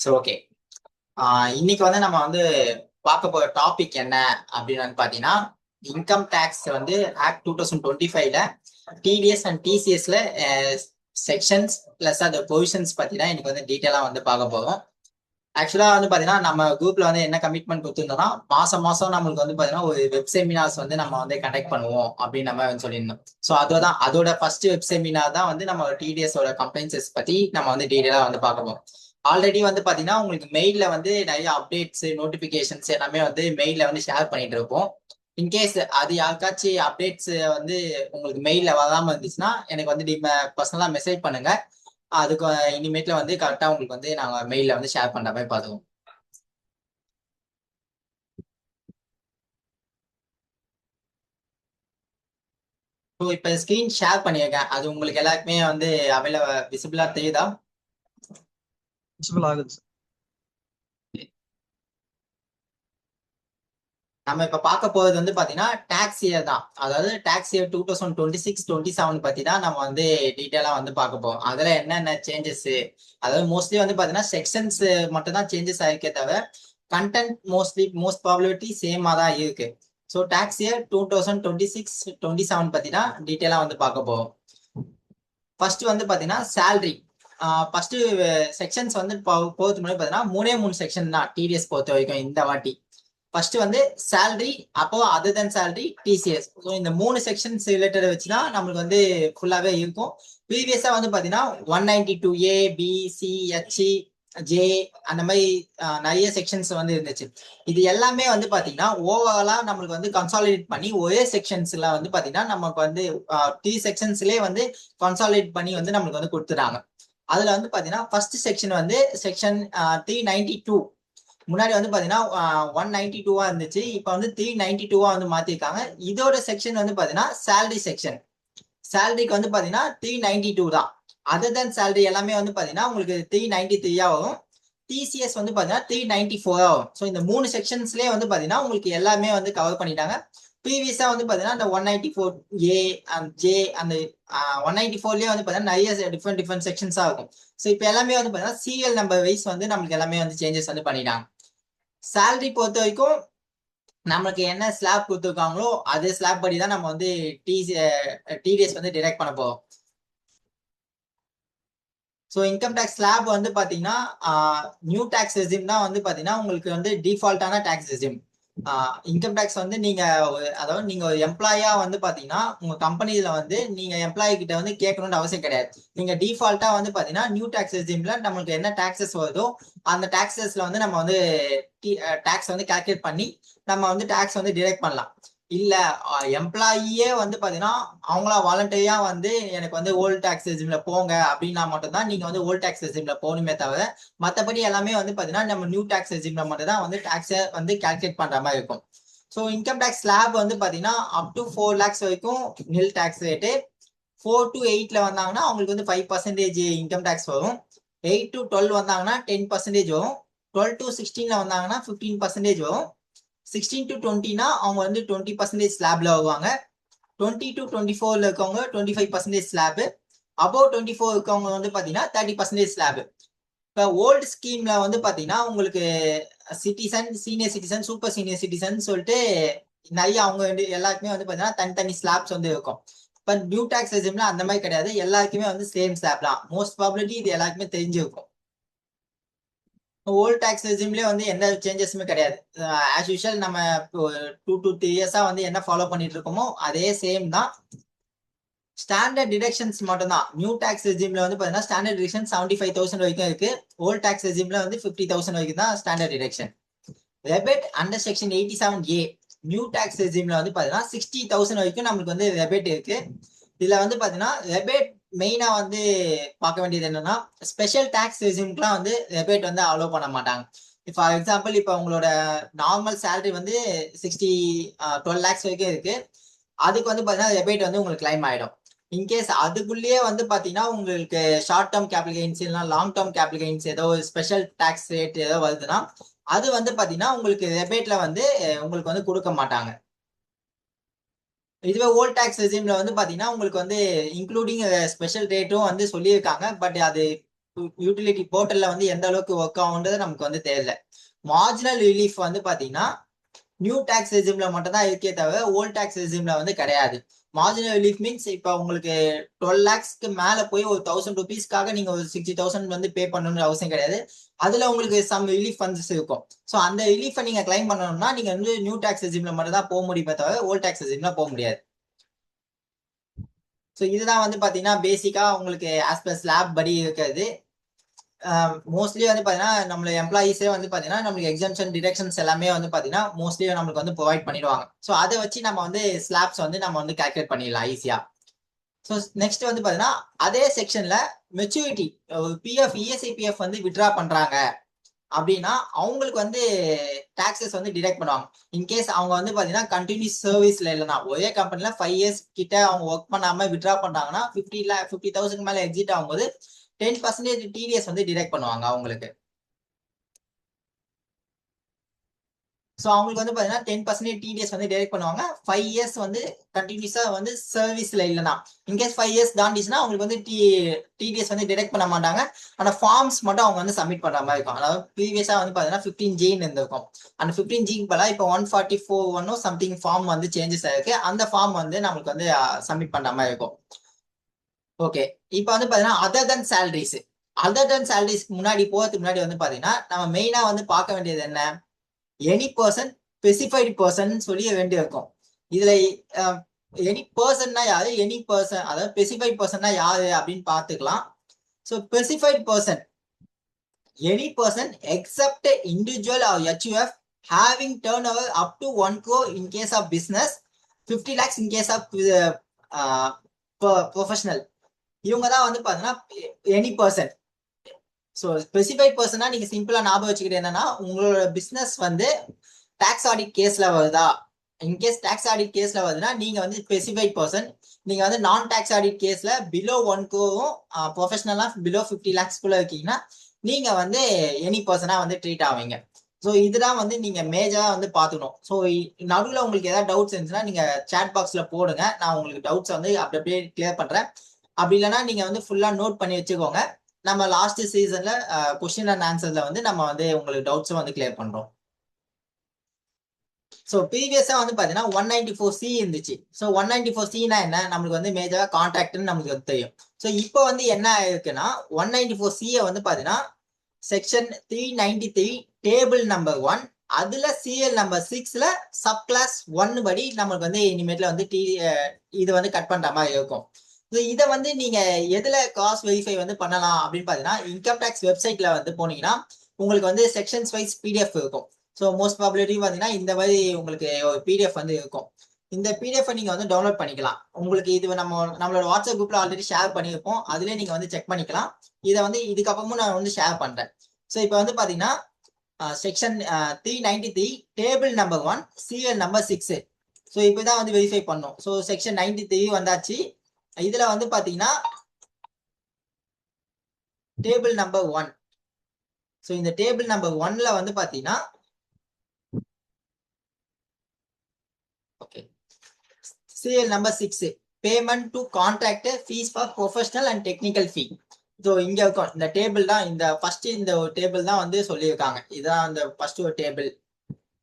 So okay. இன்னைக்கு வந்து நம்ம வந்து பார்க்க போகிற டாபிக் என்ன அப்படின்னு வந்து பார்த்தீங்கன்னா, இன்கம் டேக்ஸ் வந்து ஆக்ட் 2025ல டிடிஎஸ் அண்ட் டிசிஎஸ்ல செக்ஷன்ஸ் பிளஸ் அந்த பொசிஷன்ஸ் பற்றி தான் இன்னைக்கு வந்து டீட்டெயிலாக வந்து பார்க்க போகிறோம். ஆக்சுவலாக வந்து பார்த்தீங்கன்னா நம்ம குரூப்ல வந்து என்ன கமிட்மெண்ட் கொடுத்துருந்தோம்னா, மாசம் மாசம் நம்மளுக்கு வந்து பார்த்தீங்கன்னா ஒரு வெப் செமினார்ஸ் வந்து நம்ம வந்து கண்டக்ட் பண்ணுவோம் அப்படின்னு நம்ம வந்து சொல்லியிருந்தோம். ஸோ அதோட ஃபர்ஸ்ட் வெப் செமினார் தான் வந்து நம்ம டிடிஎஸோட கம்ப்ளைண்ட்ஸஸ் பற்றி நம்ம வந்து டீட்டெயிலாக வந்து பார்க்க போகிறோம். ஆல்ரெடி வந்து பாத்தீங்கன்னா உங்களுக்கு மெயில்ல வந்து நிறைய அப்டேட்ஸ் நோட்டிபிகேஷன்ஸ் எல்லாமே வந்து மெயில்ல வந்து ஷேர் பண்ணிட்டு இருப்போம். இன்கேஸ் அது யாருக்காச்சும் அப்டேட்ஸ் வந்து உங்களுக்கு மெயில்ல வராம இருந்துச்சுன்னா எனக்கு வந்து நீங்க பர்சனலா மெசேஜ் பண்ணுங்க. அதுக்கு இனிமேட்ல வந்து கரெக்டா உங்களுக்கு வந்து நாங்க மெயில்ல வந்து ஷேர் பண்ற மாதிரி பார்த்துவோம். ஸோ இப்போ ஸ்கிரீன் ஷேர் பண்ணியிருக்கேன். அது உங்களுக்கு எல்லாருக்குமே வந்து அவைலபிள் விசிபிளா தெரியுதா? விசிபிள் ஆகுது சார். நம்ம இப்ப பார்க்க போறது வந்து பாத்தீங்கன்னா டாக்ஸ் இயர் தான். அதாவது டாக்ஸ் இயர் 2026-27 பத்தி தான் நம்ம வந்து டீட்டெயிலா வந்து பார்க்க போறோம். அதுல என்னென்ன சேஞ்சஸ், அதாவது மோஸ்ட்லி வந்து பாத்தீங்கன்னா செக்ஷன்ஸ் மட்டும் தான் சேஞ்சஸ் ஆயிருக்கே தவிர கண்டென்ட் மோஸ்ட் ப்ராபபிலிட்டி சேமா தான் இருக்கு. ஸோ டாக்ஸ் இயர் 2026-27 பத்தி தான் டீட்டெயிலா வந்து பார்க்க போறோம். ஃபர்ஸ்ட் வந்து பாத்தீங்கன்னா சேலரி. ஃபர்ஸ்ட் செக்ஷன்ஸ் வந்து போகிறதுக்கு முன்னாடி பாத்தீங்கன்னா 3 செக்ஷன் தான் டிடிஎஸ் பொறுத்த வரைக்கும் இந்த வாட்டி. ஃபர்ஸ்ட் வந்து சேலரி, அப்போ அதர் தென் சேலரி, டிசிஎஸ். ஸோ இந்த 3 செக்ஷன்ஸ் ரிலேட்டட் வச்சுதான் நம்மளுக்கு வந்து ஃபுல்லாவே இருக்கும். ப்ரீவியஸா வந்து பாத்தீங்கன்னா 192A, B, C, H, J அந்த மாதிரி நிறைய செக்ஷன்ஸ் வந்து இருந்துச்சு. இது எல்லாமே வந்து பாத்தீங்கன்னா ஓவராலா நம்மளுக்கு வந்து கன்சாலிடேட் பண்ணி ஒரே செக்ஷன்ஸ்ல வந்து பாத்தீங்கன்னா நமக்கு வந்து 3 செக்ஷன்ஸ்லயே வந்து கன்சாலிடேட் பண்ணி வந்து நம்மளுக்கு வந்து கொடுத்துறாங்க. அதுல வந்து பாத்தீங்கன்னா ஃபர்ஸ்ட் செக்ஷன் வந்து செக்ஷன் 392. முன்னாடி வந்து பாத்தீங்கன்னா 192 இருந்துச்சு. இப்ப வந்து 392 வந்து மாத்திருக்காங்க. இதோட செக்ஷன் வந்து பாத்தீங்கன்னா சேலரி செக்ஷன். சேலரிக்கு வந்து பாத்தீங்கன்னா 392 தான். அதர் தென் சேலரி எல்லாமே வந்து பாத்தீங்கன்னா உங்களுக்கு 393 வரும். டிசிஎஸ் வந்து பாத்தீங்கன்னா 394 வரும். ஸோ இந்த 3 செக்ஷன்ஸ்லயே வந்து பாத்தீங்கன்னா உங்களுக்கு எல்லாமே வந்து கவர் பண்ணிட்டாங்க. ப்ரீவியஸா வந்து பாத்தீங்கன்னா அந்த 194A அண்ட் ஜே அந்த 194லயே வந்து பாத்தீங்கன்னா நிறைய டிஃப்ரெண்ட் செக்ஷன்ஸா இருக்கும். ஸோ இப்போ எல்லாமே வந்து பாத்தீங்கன்னா சீரியல் நம்பர் வைஸ் வந்து நம்மளுக்கு எல்லாமே வந்து சேஞ்சஸ் வந்து பண்ணிட்டாங்க. சேலரி பொறுத்த வரைக்கும் நமக்கு என்ன ஸ்லாப் கொடுத்துருக்காங்களோ அதே ஸ்லாப் படி தான் நம்ம வந்து டிடிஎஸ் வந்து டிரெக்ட் பண்ண போறோம். ஸோ இன்கம் டேக்ஸ் ஸ்லாப் வந்து பாத்தீங்கன்னா நியூ டேக்ஸ் ரெஜிம் தான் வந்து பாத்தீங்கன்னா உங்களுக்கு வந்து டிஃபால்ட்டான டேக்ஸ் ரெஜிம். இன்கம் டேக்ஸ் வந்து நீங்க அதாவது நீங்க ஒரு எம்ப்ளாயா வந்து பாத்தீங்கன்னா உங்க கம்பெனில வந்து நீங்க எம்ப்ளாயி கிட்ட வந்து கேட்கணும்னு அவசியம் கிடையாது. நீங்க டிஃபால்ட்டா வந்து பாத்தீங்கன்னா நியூ டேக்ஸ் ரெஜிம்ல நம்மளுக்கு என்ன டாக்ஸஸ் வருதோ அந்த டாக்ஸஸ்ல வந்து நம்ம வந்து டாக்ஸ் வந்து கால்குலேட் பண்ணி நம்ம வந்து டாக்ஸ் வந்து டிரெக்ட் பண்ணலாம். இல்ல எம்ப்ளாயியே வந்து பாத்தீங்கன்னா அவங்களா வாலண்டரியா வந்து எனக்கு வந்து ஓல்ட் டாக்ஸ் ரெஜிம்ல போங்க அப்படின்னா மட்டும்தான் நீங்க வந்து ஓல்ட் டாக்ஸ் ரெஜிம்ல போகணுமே தவிர மற்றபடி எல்லாமே வந்து பாத்தீங்கன்னா நம்ம நியூ டாக்ஸ் ரெஜிம்ல மட்டும் தான் வந்து டாக்ஸை வந்து கால்குலேட் பண்ற மாதிரி இருக்கும். ஸோ இன்கம் டேக்ஸ் ஸ்லாப் வந்து பாத்தீங்கன்னா அப் டு 4 lakhs வரைக்கும் நில் டாக்ஸ் ரேட்டு. 4 to 8ல வந்தாங்கன்னா அவங்களுக்கு வந்து 5% இன்கம் டேக்ஸ் வரும். 8 to 12 வந்தாங்கன்னா 10% வரும். 12 to 16ல வந்தாங்கன்னா 15% வரும். 16 to 20னா அவங்க வந்து 20% ஸ்லாப்ல வருவாங்க. 20 to 24ல இருக்கவங்க 25% ஸ்லாப். அபவ் 24 இருக்கவங்க வந்து பாத்தீங்கன்னா 30% ஸ்லாப். இப்போ ஓல்டு ஸ்கீம்ல வந்து பாத்தீங்கன்னா உங்களுக்கு citizen, senior citizen, super senior citizen சொல்லிட்டு நிறைய அவங்க எல்லாருக்குமே வந்து பாத்தீங்கன்னா தனித்தனி ஸ்லாப்ஸ் வந்து இருக்கும். பட் நியூ டாக்ஸ் ரெஜிம்ல அந்த மாதிரி கிடையாது. எல்லாருக்குமே வந்து சேம் ஸ்லாப் தான். மோஸ்ட் ப்ராபபிலிட்டி இது எல்லாருக்குமே தெரிஞ்சிருக்கும். ஓல்ட் டாக்ஸ் ரெஜிம்லயே வந்து எந்த சேஞ்சஸுமே கிடையாது. ஆஸ் யூஷுவல் நம்ம 2 to 3 இயர்ஸா வந்து என்ன ஃபாலோ பண்ணிட்டு இருக்கோமோ அதே சேம் தான். ஸ்டாண்டர்ட் டிடக்ஷன்ஸ் மட்டும் தான். நியூ டாக்ஸ் ரெஜிம்ல வந்து பாத்தீங்கன்னா ஸ்டாண்டர்ட் டிடக்ஷன் 75,000 வரைக்கும் இருக்கு. ஓல்ட் டாக்ஸ் ரெஜிம்ல வந்து 50,000 வரைக்கும் தான் standard deduction. Rebate under section 87A new tax ரெஜிம்ல வந்து பாத்தீங்கன்னா 60,000 வரைக்கும் நம்மளுக்கு வந்து ரெபேட் இருக்கு. இதுல வந்து பாத்தீங்கன்னா ரெபேட் மெயினா வந்து பார்க்க வேண்டியது என்னன்னா ஸ்பெஷல் டாக்ஸ் ரெஜிம்க்குலாம் வந்து ரெபேட் வந்து அலோவ் பண்ண மாட்டாங்க. ஃபார் எக்ஸாம்பிள் இப்போ உங்களோட நார்மல் சேலரி வந்து 12 lakhs வரைக்கும் இருக்கு. அதுக்கு வந்து பாத்தீங்கன்னா ரெபேட் வந்து உங்களுக்கு கிளைம் ஆயிடும். இன்கேஸ் அதுக்குள்ளேயே வந்து பாத்தீங்கன்னா உங்களுக்கு ஷார்ட் டேர்ம் கேபிட்டல் கெயின்ஸ் இல்லைன்னா லாங் டேர்ம் கேபிட்டல் கெயின்ஸ் ஏதோ ஸ்பெஷல் டாக்ஸ் ரேட் ஏதோ வருதுன்னா அது வந்து பாத்தீங்கன்னா உங்களுக்கு ரெபேட்ல வந்து உங்களுக்கு வந்து கொடுக்க மாட்டாங்க. இதுவே ஓல்ட் டாக்ஸ் ரெஜிம்ல வந்து பாத்தீங்கன்னா உங்களுக்கு வந்து இன்க்ளூடிங் ஸ்பெஷல் ரேட்டும் வந்து சொல்லியிருக்காங்க. பட் அது யூட்டிலிட்டி போர்ட்டல்ல வந்து எந்த அளவுக்கு ஒர்க் ஆகுன்றது நமக்கு வந்து தெரியல. மார்ஜினல் ரிலீஃப் வந்து பாத்தீங்கன்னா நியூ டாக்ஸ் ரெஜிம்ல மட்டும் தான் இருக்கே தவிர ஓல்ட் டாக்ஸ் ரெஜிம்ல வந்து கிடையாது. மார்ஜினல் ரிலீஃப் மீன்ஸ் இப்ப உங்களுக்கு 12 lakhsக்கு மேல போய் ஒரு 1000 rupeesக்காக நீங்க ஒரு 60,000 வந்து பே பண்ணணும்னு அவசியம் கிடையாது. அதுல உங்களுக்கு சம் ரிலீஃப் ஃபண்ட்ஸ் இருக்கும். ஸோ அந்த ரிலீஃபை நீங்க கிளைம் பண்ணணும்னா நீங்க வந்து நியூ டாக்ஸ் ரெஜிம்ல மட்டும் தான் போக முடியுமே தவிர ஓல்ட் டாக்ஸ் ரெஜிம்ல போக முடியாது. ஸோ இதுதான் வந்து பாத்தீங்கன்னா பேசிக்கா உங்களுக்கு ஆஸ் பர் ஸ்லாப் படி இருக்கிறது. மோஸ்ட்லி வந்து பாத்தீங்கன்னா நம்ம எம்ப்ளாயிஸே வந்து பாத்தீங்கன்னா நம்மளுக்கு எக்ஸாம்ஷன் டிடக்ஷன்ஸ் எல்லாமே வந்து பாத்தீங்கன்னா மோஸ்ட்லி நம்மளுக்கு வந்து ப்ரொவைட் பண்ணிடுவாங்க. ஸோ அதை வச்சு நம்ம வந்து ஸ்லாப்ஸ் வந்து நம்ம வந்து கால்குலேட் பண்ணிடலாம் ஈஸியா. ஸோ நெக்ஸ்ட் வந்து பாத்தீங்கன்னா அதே செக்ஷன்ல மெச்சூரிட்டி பிஎஃப் இஎஸ்ஐ பிஎஃப் வந்து வித்ட்ரா பண்றாங்க அப்படின்னா அவங்களுக்கு வந்து டாக்ஸஸ் வந்து டிடெக்ட் பண்ணுவாங்க. இன்கேஸ் அவங்க வந்து பாத்தீங்கன்னா கண்டினியூஸ் சர்வீஸ்ல இல்லைன்னா ஒரே கம்பெனில 5 years கிட்ட அவங்க ஒர்க் பண்ணாம வித்ட்ரா பண்றாங்கன்னா 50,000 மேல எக்ஸிட் ஆகும்போது 10% டிடிஎஸ் வந்து டிடெக்ட் பண்ணுவாங்க அவங்களுக்கு. ஸோ அவங்களுக்கு வந்து பாத்தீங்கன்னா 10% டிடிஎஸ் வந்து டிடெக்ட் பண்ணுவாங்க 5 years வந்து கண்டினியூஸா வந்து சர்வீஸ்ல இல்லைன்னா. இன்கேஸ் 5 years தாண்டிச்சுன்னா அவங்களுக்கு வந்து டிடிஎஸ் வந்து டிடெக்ட் பண்ண மாட்டாங்க. ஆனா ஃபார்ம்ஸ் மட்டும் அவங்க வந்து சப்மிட் பண்ற மாதிரி இருக்கும். அதாவது ப்ரீவியஸா வந்து பாத்தீங்கன்னா 15G இருந்திருக்கும். அந்த 15G பதிலாக இப்போ 144 சம்திங் ஃபார்ம் வந்து சேஞ்சஸ் ஆயிருக்கு. அந்த ஃபார்ம் வந்து நம்மளுக்கு வந்து சப்மிட் பண்ற மாதிரி இருக்கும். ஓகே, இப்போ வந்து பாத்தீங்கன்னா அதர் தன் சேலரிஸ்க்கு முன்னாடி போறதுக்கு முன்னாடி வந்து பாத்தீங்கன்னா நம்ம மெயினா வந்து பார்க்க வேண்டியது என்ன, எனி பர்சன் ஸ்பெசிஃபைடு பர்சன் சொல்லி வேண்டியிருக்கும். இதுல எனி பர்சன்னா யாரு, எனி பர்சன் அதாவது ஸ்பெசிஃபைட் பர்சன்னா யாரு அப்படின்னு பார்த்துக்கலாம். So specified person any person except individual or HUF having turnover up to 1 crore in case of business, 50 lakhs in case of professional. இவங்க தான் வந்து பாத்தீங்கன்னா எனி பர்சன். ஸோ ஸ்பெசிஃபைட் பர்சனா நீங்க சிம்பிளா ஞாபகம் வச்சுக்கிட்டு என்னன்னா உங்களோட பிசினஸ் வந்து டாக்ஸ் ஆடிட் கேஸ்ல வருதா, இன்கேஸ் டாக்ஸ் ஆடிட் கேஸ்ல வருதுன்னா நீங்க வந்து ஸ்பெசிஃபைட் பர்சன். நீங்க வந்து நான் டாக்ஸ் ஆடிட் கேஸ்ல பிலோ 1 crore ப்ரொஃபஷனலா பிலோ 50 lakhs குள்ள இருக்கீங்கன்னா நீங்க வந்து எனி பர்சனா வந்து ட்ரீட் ஆவீங்க. ஸோ இதுதான் வந்து நீங்க மேஜரா வந்து பாத்துக்கணும். ஸோ நடுவில் உங்களுக்கு ஏதாவது டவுட்ஸ் இருந்துச்சுன்னா நீங்க சேட் பாக்ஸ்ல போடுங்க, நான் உங்களுக்கு டவுட்ஸ் வந்து அப்படியே கிளியர் பண்றேன். அப்படி இல்லைன்னா நீங்க வந்து ஃபுல்லா நோட் பண்ணி வச்சுக்கோங்க. நம்ம லாஸ்ட் சீசன்ல கொஸ்டின் அண்ட் ஆன்சர்ல வந்து நம்ம வந்து உங்களுக்கு டவுட்ஸும் வந்து கிளியர் பண்றோம். ஸோ ப்ரீவியஸா வந்து பாத்தீங்கன்னா 194C இருந்துச்சு. ஸோ 194Cனா என்ன, நம்மளுக்கு வந்து மேஜரா கான்ட்ராக்ட்னு நமக்கு வந்து தெரியும். ஸோ இப்போ வந்து என்ன இருக்குன்னா 194Cயை வந்து பாத்தீங்கன்னா செக்ஷன் 393 டேபிள் நம்பர் 1 அதுல சிஎல் நம்பர் 6ல சப் கிளாஸ் 1 படி நமக்கு வந்து இனிமேட்ல வந்து இது வந்து கட் பண்ற மாதிரி இருக்கும். இதை வந்து நீங்க எதுல காஸ்ட் வெரிஃபை வந்து பண்ணலாம் அப்படின்னு பாத்தீங்கன்னா இன்கம் டேக்ஸ் வெப்சைட்ல வந்து போனீங்கன்னா உங்களுக்கு வந்து செக்ஷன்ஸ் வைஸ் பிடிஎஃப் இருக்கும். ஸோ மோஸ்ட் ப்ராபபிலிட்டி பாத்தீங்கன்னா இந்த மாதிரி உங்களுக்கு ஒரு பிடிஎஃப் வந்து இருக்கும். இந்த பிடிஎஃப் நீங்க வந்து டவுன்லோட் பண்ணிக்கலாம். உங்களுக்கு இது நம்மளோட வாட்ஸ்அப் குரூப்ல ஆல்ரெடி ஷேர் பண்ணியிருப்போம், அதுல நீங்க வந்து செக் பண்ணிக்கலாம். இதை வந்து இதுக்கப்புறமும் நான் வந்து ஷேர் பண்றேன். ஸோ இப்போ வந்து பாத்தீங்கன்னா section 393 table number 1 CL number 6. So இப்போதான் வந்து வெரிஃபை பண்ணும். ஸோ செக்ஷன் 93 வந்தாச்சு. இதுல வந்து பாத்தீங்கன்னா டேபிள் நம்பர் 1. ஸோ இந்த டேபிள் நம்பர் 1ல வந்து பாத்தீங்கன்னா okay CL number 6 payment to contract fees for professional and technical fee. So இங்க இருக்கும் இந்த டேபிள் தான், இந்த ஃபர்ஸ்ட் இந்த ஒரு டேபிள் தான் வந்து சொல்லியிருக்காங்க. இதுதான் அந்த ஃபர்ஸ்ட் ஒரு டேபிள்.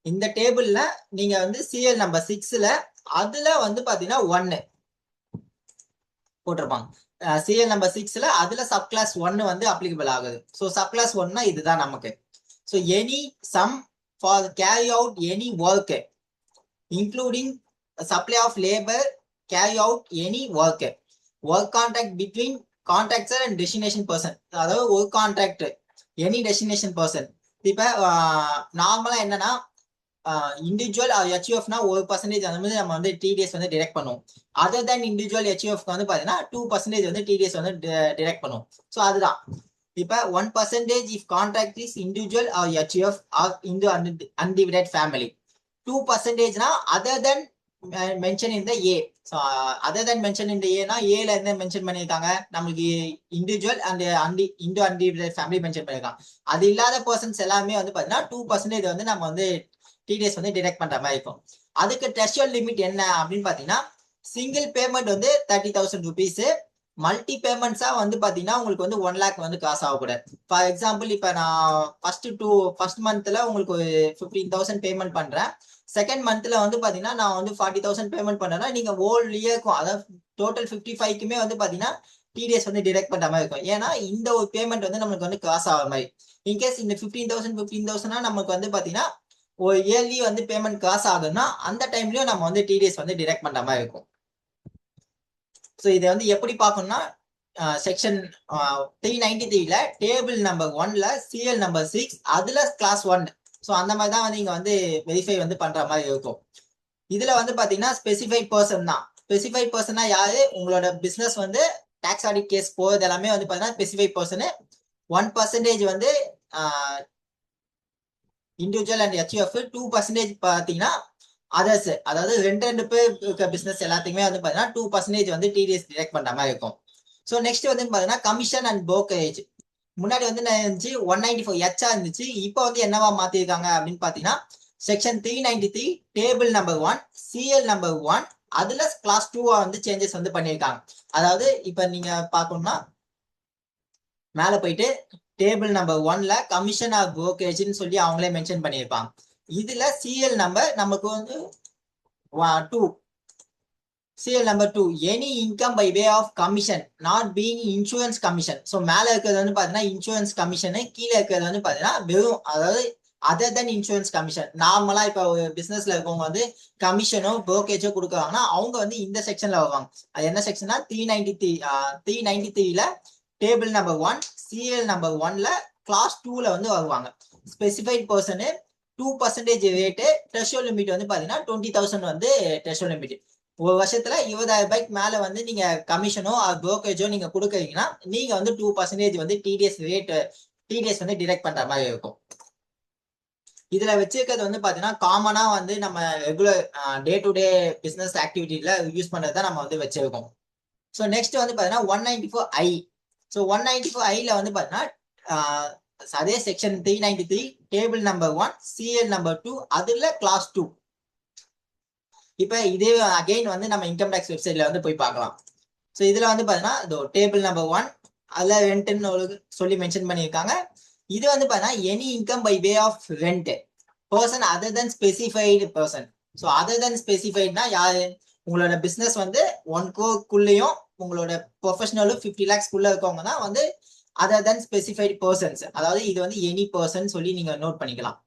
இந்த டேபிள்ல நீங்க வந்து சிஎல் நம்பர் 6ல அதுல வந்து பாத்தீங்கன்னா 1 போட்டிருப்பாங்க. சிஎல் நம்பர் 6ல அதுல சப் கிளாஸ் 1 வந்து அப்ளிகபிள் ஆகுது. ஸோ சப் கிளாஸ் 1னா இதுதான் நமக்கு. So any sum for carry out any work including supply of labour carry out any work contract between contractor and destination person. அதாவது ஒரு கான்ட்ராக்ட் எனி டெஸ்டினேஷன் பர்சன். இப்ப நார்மலா என்னன்னா இண்டிவிஜுவல் HUFனா 1% அந்த மாதிரி நம்ம வந்து டிடிஎஸ் வந்து டிடெக்ட் பண்ணுவோம். அதர் தேன் இண்டிவிஜுவல் HUFக்கு வந்து பாத்தீங்கன்னா 2% வந்து டிடிஎஸ் வந்து டிடெக்ட் பண்ணுவோம். ஸோ அதுதான் இப்ப 1% if contract is individual or HUF or Hindu undivided family. 2%னா other than mention in the A. So other than mention in the ஏனா ஏல இருந்து மென்ஷன் பண்ணியிருக்காங்க, நம்மளுக்கு individual and Hindu undivided family mention பண்ணியிருக்காங்க. அது இல்லாத பர்சன்ஸ் எல்லாமே வந்து பாத்தீங்கன்னா 2% வந்து நம்ம வந்து டிடிஎஸ் வந்து டிடெக்ட் பண்ற மாதிரி இருக்கும். அதுக்கு த்ரெஷோல்ட் லிமிட் என்ன அப்படின்னு பாத்தீங்கன்னா சிங்கிள் பேமெண்ட் வந்து 30,000 rupees, மல்டி பேமெண்ட்ஸா வந்து பாத்தீங்கன்னா உங்களுக்கு வந்து 1 லேக் வந்து காசு ஆகக்கூடாது. ஃபார் எக்ஸாம்பிள் இப்ப நான் ஃபர்ஸ்ட் மந்த்ல உங்களுக்கு ஒரு 15,000 பேமெண்ட் பண்றேன். செகண்ட் மந்த்ல வந்து பாத்தீங்கன்னா நான் வந்து 40,000 பேமெண்ட் பண்ணேன்னா நீங்க ஹோல் இயர்க்கும் அதாவது டோட்டல் 55க்குமே வந்து பாத்தீங்கன்னா டிடிஎஸ் வந்து டிடெக்ட் பண்ற மாதிரி இருக்கும். ஏன்னா இந்த ஒரு பேமெண்ட் வந்து நமக்கு வந்து காசு ஆகிற மாதிரி. இன்கேஸ் இந்த 15,000 நமக்கு வந்து பாத்தீங்கன்னா ஒரு இயர்லி வந்து பேமெண்ட் காசு ஆகுதுன்னா அந்த டைம்லயும் நம்ம வந்து டிடிஎஸ் வந்து டிடெக்ட் பண்ற மாதிரி இருக்கும். ஸோ இதை வந்து எப்படி பார்க்கணும்னா செக்ஷன் 393ல டேபிள் நம்பர் 1ல சிஎல் நம்பர் 6 அதுல கிளாஸ் 1. ஸோ அந்த மாதிரி தான் வந்து இங்க வந்து வெரிஃபை வந்து பண்ற மாதிரி இருக்கும். இதுல வந்து பாத்தீங்கன்னா ஸ்பெசிஃபைட் பர்சன் தான். ஸ்பெசிஃபைட் பர்சனா யாரு? உங்களோட பிசினஸ் வந்து டாக்ஸ் ஆடிட் கேஸ் போறது எல்லாமே வந்து பாத்தீங்கன்னா ஸ்பெசிஃபைட் பர்சன். 1% வந்து இண்டிவிஜுவல் அண்ட் ஹெச்யூஎஃப், 2% பாத்தீங்கன்னா அதர்ஸ், அதாவது ரெண்டு பேர் இருக்க பிசினஸ் எல்லாத்துக்குமே வந்து பாத்தீங்கன்னா 2% வந்து டிடிஎஸ் டிடெக்ட் பண்ற மாதிரி இருக்கும். ஸோ நெக்ஸ்ட் வந்து பாத்தீங்கன்னா கமிஷன் அண்ட் புரோக்கரேஜ். முன்னாடி வந்து இருந்துச்சு 194 ஹெச்ஆ இருந்துச்சு. இப்போ வந்து என்னவா மாத்திருக்காங்க அப்படின்னு பாத்தீங்கன்னா section 393 table number 1 CL number 1 அதுல கிளாஸ் 2 வந்து சேஞ்சஸ் வந்து பண்ணிருக்காங்க. அதாவது இப்ப நீங்க பாக்கணும்னா மேல போயிட்டு டேபிள் நம்பர் 1ல கமிஷன் ஆஃப் புரோக்கரேஜ்னு சொல்லி அவங்களே மென்ஷன் பண்ணியிருப்பாங்க. இதுல சிஎல் நம்பர் நமக்கு வந்து 2, CL number 2 any income by way of commission not being insurance commission. So மேல இருக்கிறது வந்து பாத்தீங்கன்னா இன்சூரன்ஸ் கமிஷனு, கீழே இருக்கிறது வந்து பாத்தீங்கன்னா வெறும் அதாவது அதர் தென் இன்சூரன்ஸ் கமிஷன். நார்மலா இப்ப ஒரு பிசினஸ்ல இருக்கவங்க வந்து கமிஷனோ புரோக்கேஜோ கொடுக்குறாங்கன்னா அவங்க வந்து இந்த செக்ஷன்ல வருவாங்க. அது என்ன செக்ஷன்னா 393ல டேபிள் நம்பர் 1 சிஎல் நம்பர் 1ல கிளாஸ் 2ல வந்து வருவாங்க. ஸ்பெசிஃபைட் பர்சனு 2% ரேட்டு, த்ரெஷோல்ட் லிமிட் வந்து பாத்தீங்கன்னா 20,000 வந்து த்ரெஷோல்ட் லிமிட். ஒரு வருஷத்துல 20,000 ரூபாய்க்கு மேல வந்து நீங்க கமிஷனோ புரோக்கரேஜோ நீங்க கொடுக்குறீங்கன்னா நீங்க வந்து 2% வந்து டிடிஎஸ் வந்து டிடெக்ட் பண்ற மாதிரி இருக்கும். இதுல வச்சிருக்கிறது வந்து பாத்தீங்கன்னா காமனா வந்து நம்ம regular day to day business ஆக்டிவிட்டில யூஸ் பண்றதை நம்ம வந்து வச்சிருக்கோம். ஸோ நெக்ஸ்ட் வந்து பாத்தீங்கன்னா 194I. ஸோ 194Iல வந்து பாத்தீங்கன்னா அதே section 393 table number 1 CL number 2 அதுல கிளாஸ் 2. இப்ப இதே அகைன் வந்து நம்ம இன்கம் டேக்ஸ் வெப்சைட்ல வந்து போய் பார்க்கலாம். ஸோ இதுல வந்து பாத்தீங்கன்னா டேபிள் நம்பர் 1 அதுல ரெண்ட்னு சொல்லி மென்ஷன் பண்ணியிருக்காங்க. இது வந்து பாத்தீங்கன்னா any income by way of rent person other than specified person. So other than ஸ்பெசிஃபைட்னா யாரு? உங்களோட பிசினஸ் வந்து 1 crore உங்களோட ப்ரொஃபஷனலும் 50 lakhs இருக்கவங்க தான் வந்து அதர் தென் ஸ்பெசிஃபைடு பர்சன்ஸ். அதாவது இது வந்து எனி பர்சன் சொல்லி நீங்க நோட் பண்ணிக்கலாம்.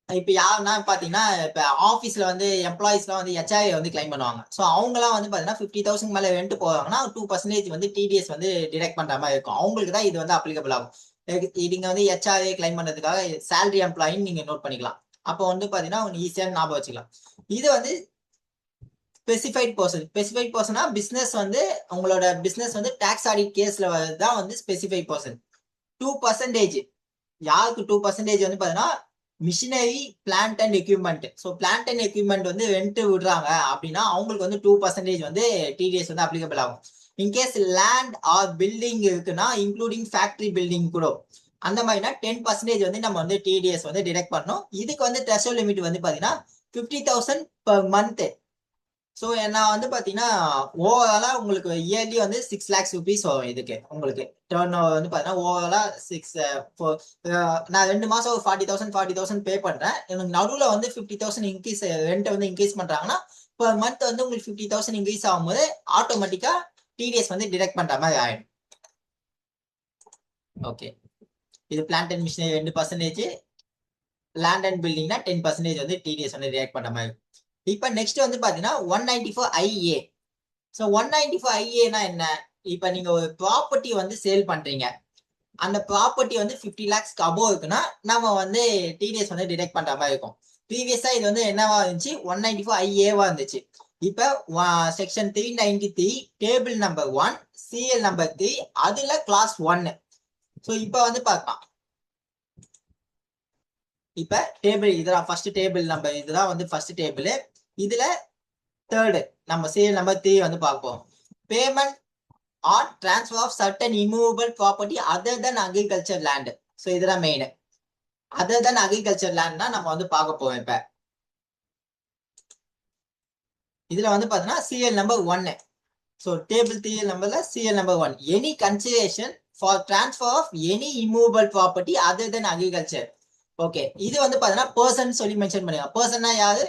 இப்ப யாருன்னா பாத்தீங்கன்னா இப்ப ஆபீஸ்ல வந்து எம்ப்ளாயிஸ்லாம் வந்து ஹெச்ஆர்ஏ வந்து கிளைம் பண்ணுவாங்க. ஸோ அவங்கலாம் வந்து பாத்தீங்கன்னா 50,000 மேல ரெண்ட் போவாங்கன்னா 2% வந்து டிடிஎஸ் வந்து டிடெக்ட் பண்ற மாதிரி இருக்கும். அவங்களுக்கு தான் இது வந்து அப்ளிகபிள் ஆகும். நீங்க வந்து ஹெச்ஆர்ஏ கிளைம் பண்றதுக்காக சேலரி எம்ப்ளாயின்னு நீங்க நோட் பண்ணிக்கலாம். அப்போ வந்து பாத்தீங்கன்னா உங்களுக்கு ஈஸியான ஞாபகம் வச்சுக்கலாம். இது வந்து ஸ்பெசிஃபைட் பர்சனா பிசினஸ் வந்து உங்களோட பிசினஸ் வந்து டாக்ஸ் ஆடிட் கேஸ்ல தான் வந்து ஸ்பெசிஃபைட் பர்சன். 2% யாருக்கு 2% வந்து பாத்தீங்கன்னா machinery plant and equipment. So plant and equipment வந்து ரெண்ட் விடுறாங்க அப்படின்னா அவங்களுக்கு வந்து 2% வந்து டிடிஎஸ் வந்து அப்ளிகபிள் ஆகும். இன்கேஸ் லேண்ட் ஆர் பில்டிங் இருக்குன்னா இன்க்ளூடிங் ஃபேக்டரி பில்டிங் கூட அந்த மாதிரினா 10% வந்து நம்ம வந்து டிடிஎஸ் வந்து டிடெக்ட் பண்ணணும். இதுக்கு வந்து த்ரெஷோல்ட் லிமிட் வந்து பாத்தீங்கன்னா 50,000 per month. ஸோ நான் வந்து பாத்தீங்கன்னா ஓவராலா உங்களுக்கு இயர்லி வந்து 6 lakhs rupees வரும். இதுக்கு உங்களுக்கு டர்ன் ஓவர் வந்து பாத்தீங்கன்னா ஓவராலா 6 நான் 2 மாசம் ஒரு 40,000 பே பண்றேன். எனக்கு நடுவுல வந்து 50,000 இன்க்ரீஸ் ரெண்ட் வந்து இன்க்ரீஸ் பண்றாங்கன்னா per month வந்து உங்களுக்கு 50,000 இன்க்ரீஸ் ஆகும்போது ஆட்டோமேட்டிக்கா டிடிஎஸ் வந்து டிடெக்ட் பண்ற மாதிரி ஆயிடும். ஓகே, இது plant and machinery 2%, land and பில்டிங்னா 10% வந்து டிடிஎஸ் வந்து டிடெக்ட் பண்ற மாதிரி. இப்ப நெக்ஸ்ட் வந்து பாத்தீங்கன்னா 194IA. ஸோ 194IA என்ன? இப்ப நீங்க ஒரு ப்ராப்பர்ட்டி வந்து சேல் பண்றீங்க. அந்த ப்ராப்பர்ட்டி வந்து 50 lakhs above இருக்குன்னா நம்ம வந்து டிடிஎஸ் வந்து டிடெக்ட் பண்ற மாதிரி இருக்கும். ப்ரீவியஸா இது வந்து என்னவா இருந்துச்சு? 194IA இருந்துச்சு. இப்ப section 393 table number 1 CL number 3 அதுல கிளாஸ் 1. ஸோ இப்ப வந்து பார்க்கலாம். இப்ப டேபிள் இதுதான் ஃபர்ஸ்ட் டேபிள் நம்பர், இதுதான் வந்து ஃபர்ஸ்ட் டேபிள். இதுல தேர்டு நம்ம சிஎல் நம்பர் 3 வந்து பார்ப்போம். Payment on transfer of certain immovable property other than agriculture land. So இதுதான் மெயின். அதர் தென் அக்ரிகல்ச்சர் லேண்ட்னா நம்ம வந்து பார்க்க போவோம். இப்ப இதுல வந்து பாத்தீங்கன்னா சிஎல் நம்பர் 1 ஸோ டேபிள் 3 நம்பர்ல CL number 1 any consideration for transfer of any immovable property other than agriculture. Okay, இது வந்து பாத்தீங்கன்னா பர்சன் சொல்லி மென்ஷன் பண்ணிக்கலாம். பர்சன்னா யாரு?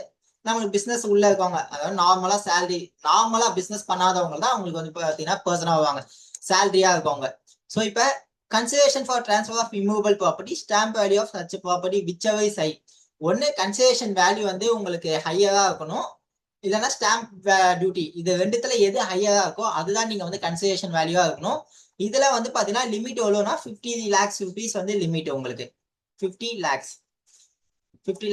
நம்மளுக்கு பிசினஸ் உள்ள இருக்கவங்க, அதாவது நார்மலா சேலரி, நார்மலா பிசினஸ் பண்ணாதவங்க தான் அவங்களுக்கு வந்து பாத்தீங்கன்னா பர்சனா வருவாங்க, சேலரியா இருக்கவங்க. ஸோ இப்போ consideration for transfer of immovable property, stamp value of such property whichever is high. ஒன்னு கன்சிடரேஷன் வேல்யூ வந்து உங்களுக்கு ஹையரா இருக்கணும், இல்லைன்னா ஸ்டாம்ப் டியூட்டி, இது ரெண்டுத்துல எது ஹையரா இருக்கோ அதுதான் நீங்க வந்து கன்சிடரேஷன் வேல்யூவா இருக்கணும். இதுல வந்து பாத்தீங்கன்னா லிமிட் எவ்வளோனா 50 lakhs rupees வந்து லிமிட் உங்களுக்கு. 50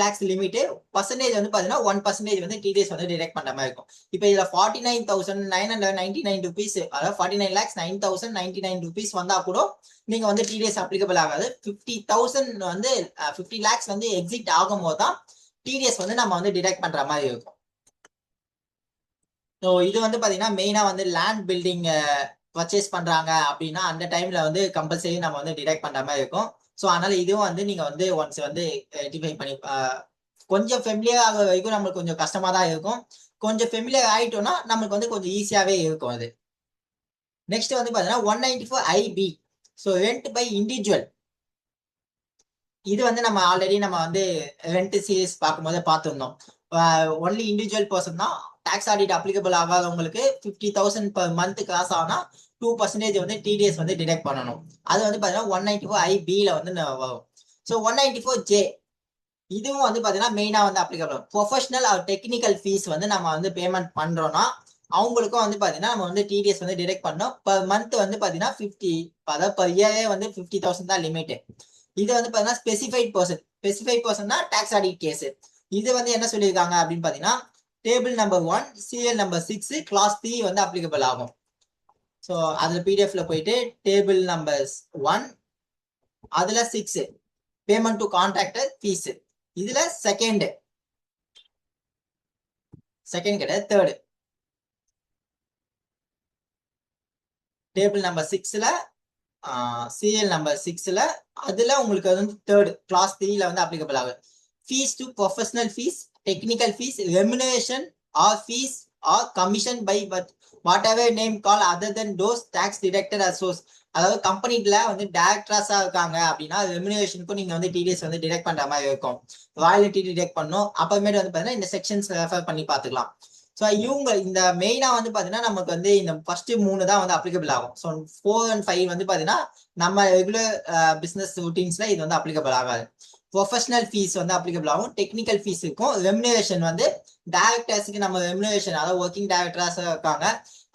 lakhs லிமிட். பர்சன்டேஜ் வந்து பாத்தீங்கன்னா 1% வந்து டிடிஎஸ் வந்து டிடெக்ட் பண்ற மாதிரி இருக்கும். இப்போ இதுல 49,999 rupees, அதாவது 49 lakhs 9,099 rupees வந்தா கூட நீங்க வந்து டிடிஎஸ் அப்ளிகபிள் ஆகாது. 50,000 வந்து 50 lakhs வந்து எக்ஸிட் ஆகும் போது தான் டிடிஎஸ் வந்து நம்ம வந்து டிடெக்ட் பண்ற மாதிரி இருக்கும். ஸோ இது வந்து பாத்தீங்கன்னா மெயினா வந்து லேண்ட் பில்டிங் பர்ச்சேஸ் பண்றாங்க அப்படின்னா அந்த டைம்ல வந்து கம்பல்சரி நம்ம வந்து டிடெக்ட் பண்ற மாதிரி இருக்கும். ஸோ அதனால இதுவும் வந்து நீங்க வந்து ஒன்ஸ் வந்து ஐடென்டிஃபை பண்ணி கொஞ்சம் ஃபெமிலியர் ஆகிற வரைக்கும் நம்மளுக்கு கொஞ்சம் கஷ்டமா தான் இருக்கும். கொஞ்சம் ஃபெமிலியர் ஆயிட்டோம்னா நம்மளுக்கு வந்து கொஞ்சம் ஈஸியாவே இருக்கும் அது. நெக்ஸ்ட் வந்து பாத்தீங்கன்னா 194IB. So rent by individual. இது வந்து நம்ம ஆல்ரெடி நம்ம வந்து ரெண்ட் சீரிஸ் பார்க்கும்போது பார்த்துருந்தோம். ஒன்லி இண்டிவிஜுவல் பர்சன் தான் டாக்ஸ் ஆடிட் அப்ளிகபிள் ஆகாதவங்களுக்கு 50,000 per month கிராஸ் ஆனா 2% வந்து டிடிஎஸ் வந்து டிடெக்ட் பண்ணணும். அது வந்து பாத்தீங்கன்னா 194IBல வந்து வரும். ஸோ 194J இதுவும் வந்து பாத்தீங்கன்னா மெயினா வந்து applicable. Professional or technical fees வந்து நம்ம வந்து பேமெண்ட் பண்றோம்னா அவங்களுக்கும் வந்து பாத்தீங்கன்னா நம்ம வந்து டிடிஎஸ் வந்து டிடெக்ட் பண்ணோம். பர் மந்த் வந்து பாத்தீங்கன்னா 50, அதாவது பர் இயரே வந்து 50,000 தான் லிமிட். இது வந்து பாத்தீங்கன்னா ஸ்பெசிஃபைட் பர்சன் தான் டாக்ஸ் ஆடிட் கேஸ். இது வந்து என்ன சொல்லியிருக்காங்க அப்படின்னு பாத்தீங்கன்னா table number 1 CL number 6 clause 3 வந்து அப்ளிகபிள் ஆகும். ஸோ அதுல பிடிஎஃப்ல போயிட்டு டேபிள் நம்பர் 1 அதுல 6 பேமெண்ட் டு கான்ட்ராக்டர் ஃபீஸ், இதுல செகண்ட் கிடையாது தேர்டு. டேபிள் நம்பர் 6ல சிஎல் நம்பர் 6ல அதுல உங்களுக்கு வந்து தேர்ட் கிளாஸ் 3ல வந்து அப்ளிகபிள் ஆகும். Fees to professional fees, technical fees, remuneration or fees or commission by whatever name call other than those tax deducted as source. அதாவது கம்பெனில வந்து டைரக்டர்ஸா இருக்காங்க அப்படின்னா ரெமுனரேஷனுக்கும் நீங்க வந்து டிடிஎஸ் வந்து டிடெக்ட் பண்ற மாதிரி இருக்கும். ராயல்டி டிடெக்ட் பண்ணும். அப்புறமேட்டு வந்து பாத்தீங்கன்னா இந்த செக்ஷன்ஸ் ரெஃபர் பண்ணி பாத்துக்கலாம். ஸோ இவங்க இந்த மெயினா வந்து பாத்தீங்கன்னா நமக்கு வந்து இந்த ஃபர்ஸ்ட் 3 தான் வந்து அப்ளிகபிள் ஆகும். ஸோ 4 and 5 வந்து பாத்தீங்கன்னா நம்ம ரெகுலர் பிசினஸ் ரூட்டீன்ஸ்ல இது வந்து அப்ளிகபிள் ஆகாது. ப்ரொஃபஷனல் ஃபீஸ் வந்து அப்ளிகபிள் ஆகும், டெக்னிக்கல் ஃபீஸ் இருக்கும். ரெமுனரேஷன் வந்து டைரக்டர்ஸுக்கு நம்ம ரெமுனரேஷன், அதாவது ஒர்க்கிங் டைரக்டர்ஸ் இருக்காங்க,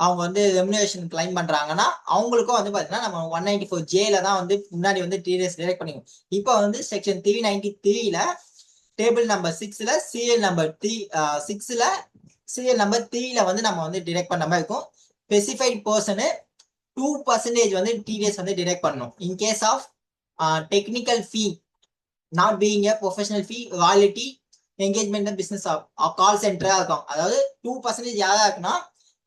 அவங்க வந்து ரெமுனரேஷன் கிளைம் பண்றாங்கன்னா அவங்களுக்கும் வந்து பாத்தீங்கன்னா நம்ம 194Jல தான் வந்து முன்னாடி வந்து டிடிஎஸ் டிடெக்ட் பண்ணிக்கணும். இப்போ வந்து செக்ஷன் 393ல டேபிள் நம்பர் 6ல சிஎல் நம்பர் 6ல சிஎல் நம்பர் 3ல வந்து நம்ம வந்து டிடெக்ட் பண்ண மாதிரி இருக்கும். ஸ்பெசிஃபைட் பர்சனு 2% வந்து டிடிஎஸ் வந்து டிடெக்ட் பண்ணணும். In case of technical fee not being a professional fee, royalty, engagement business call சென்டரா இருக்கும். அதாவது 2% யாரா இருக்குன்னா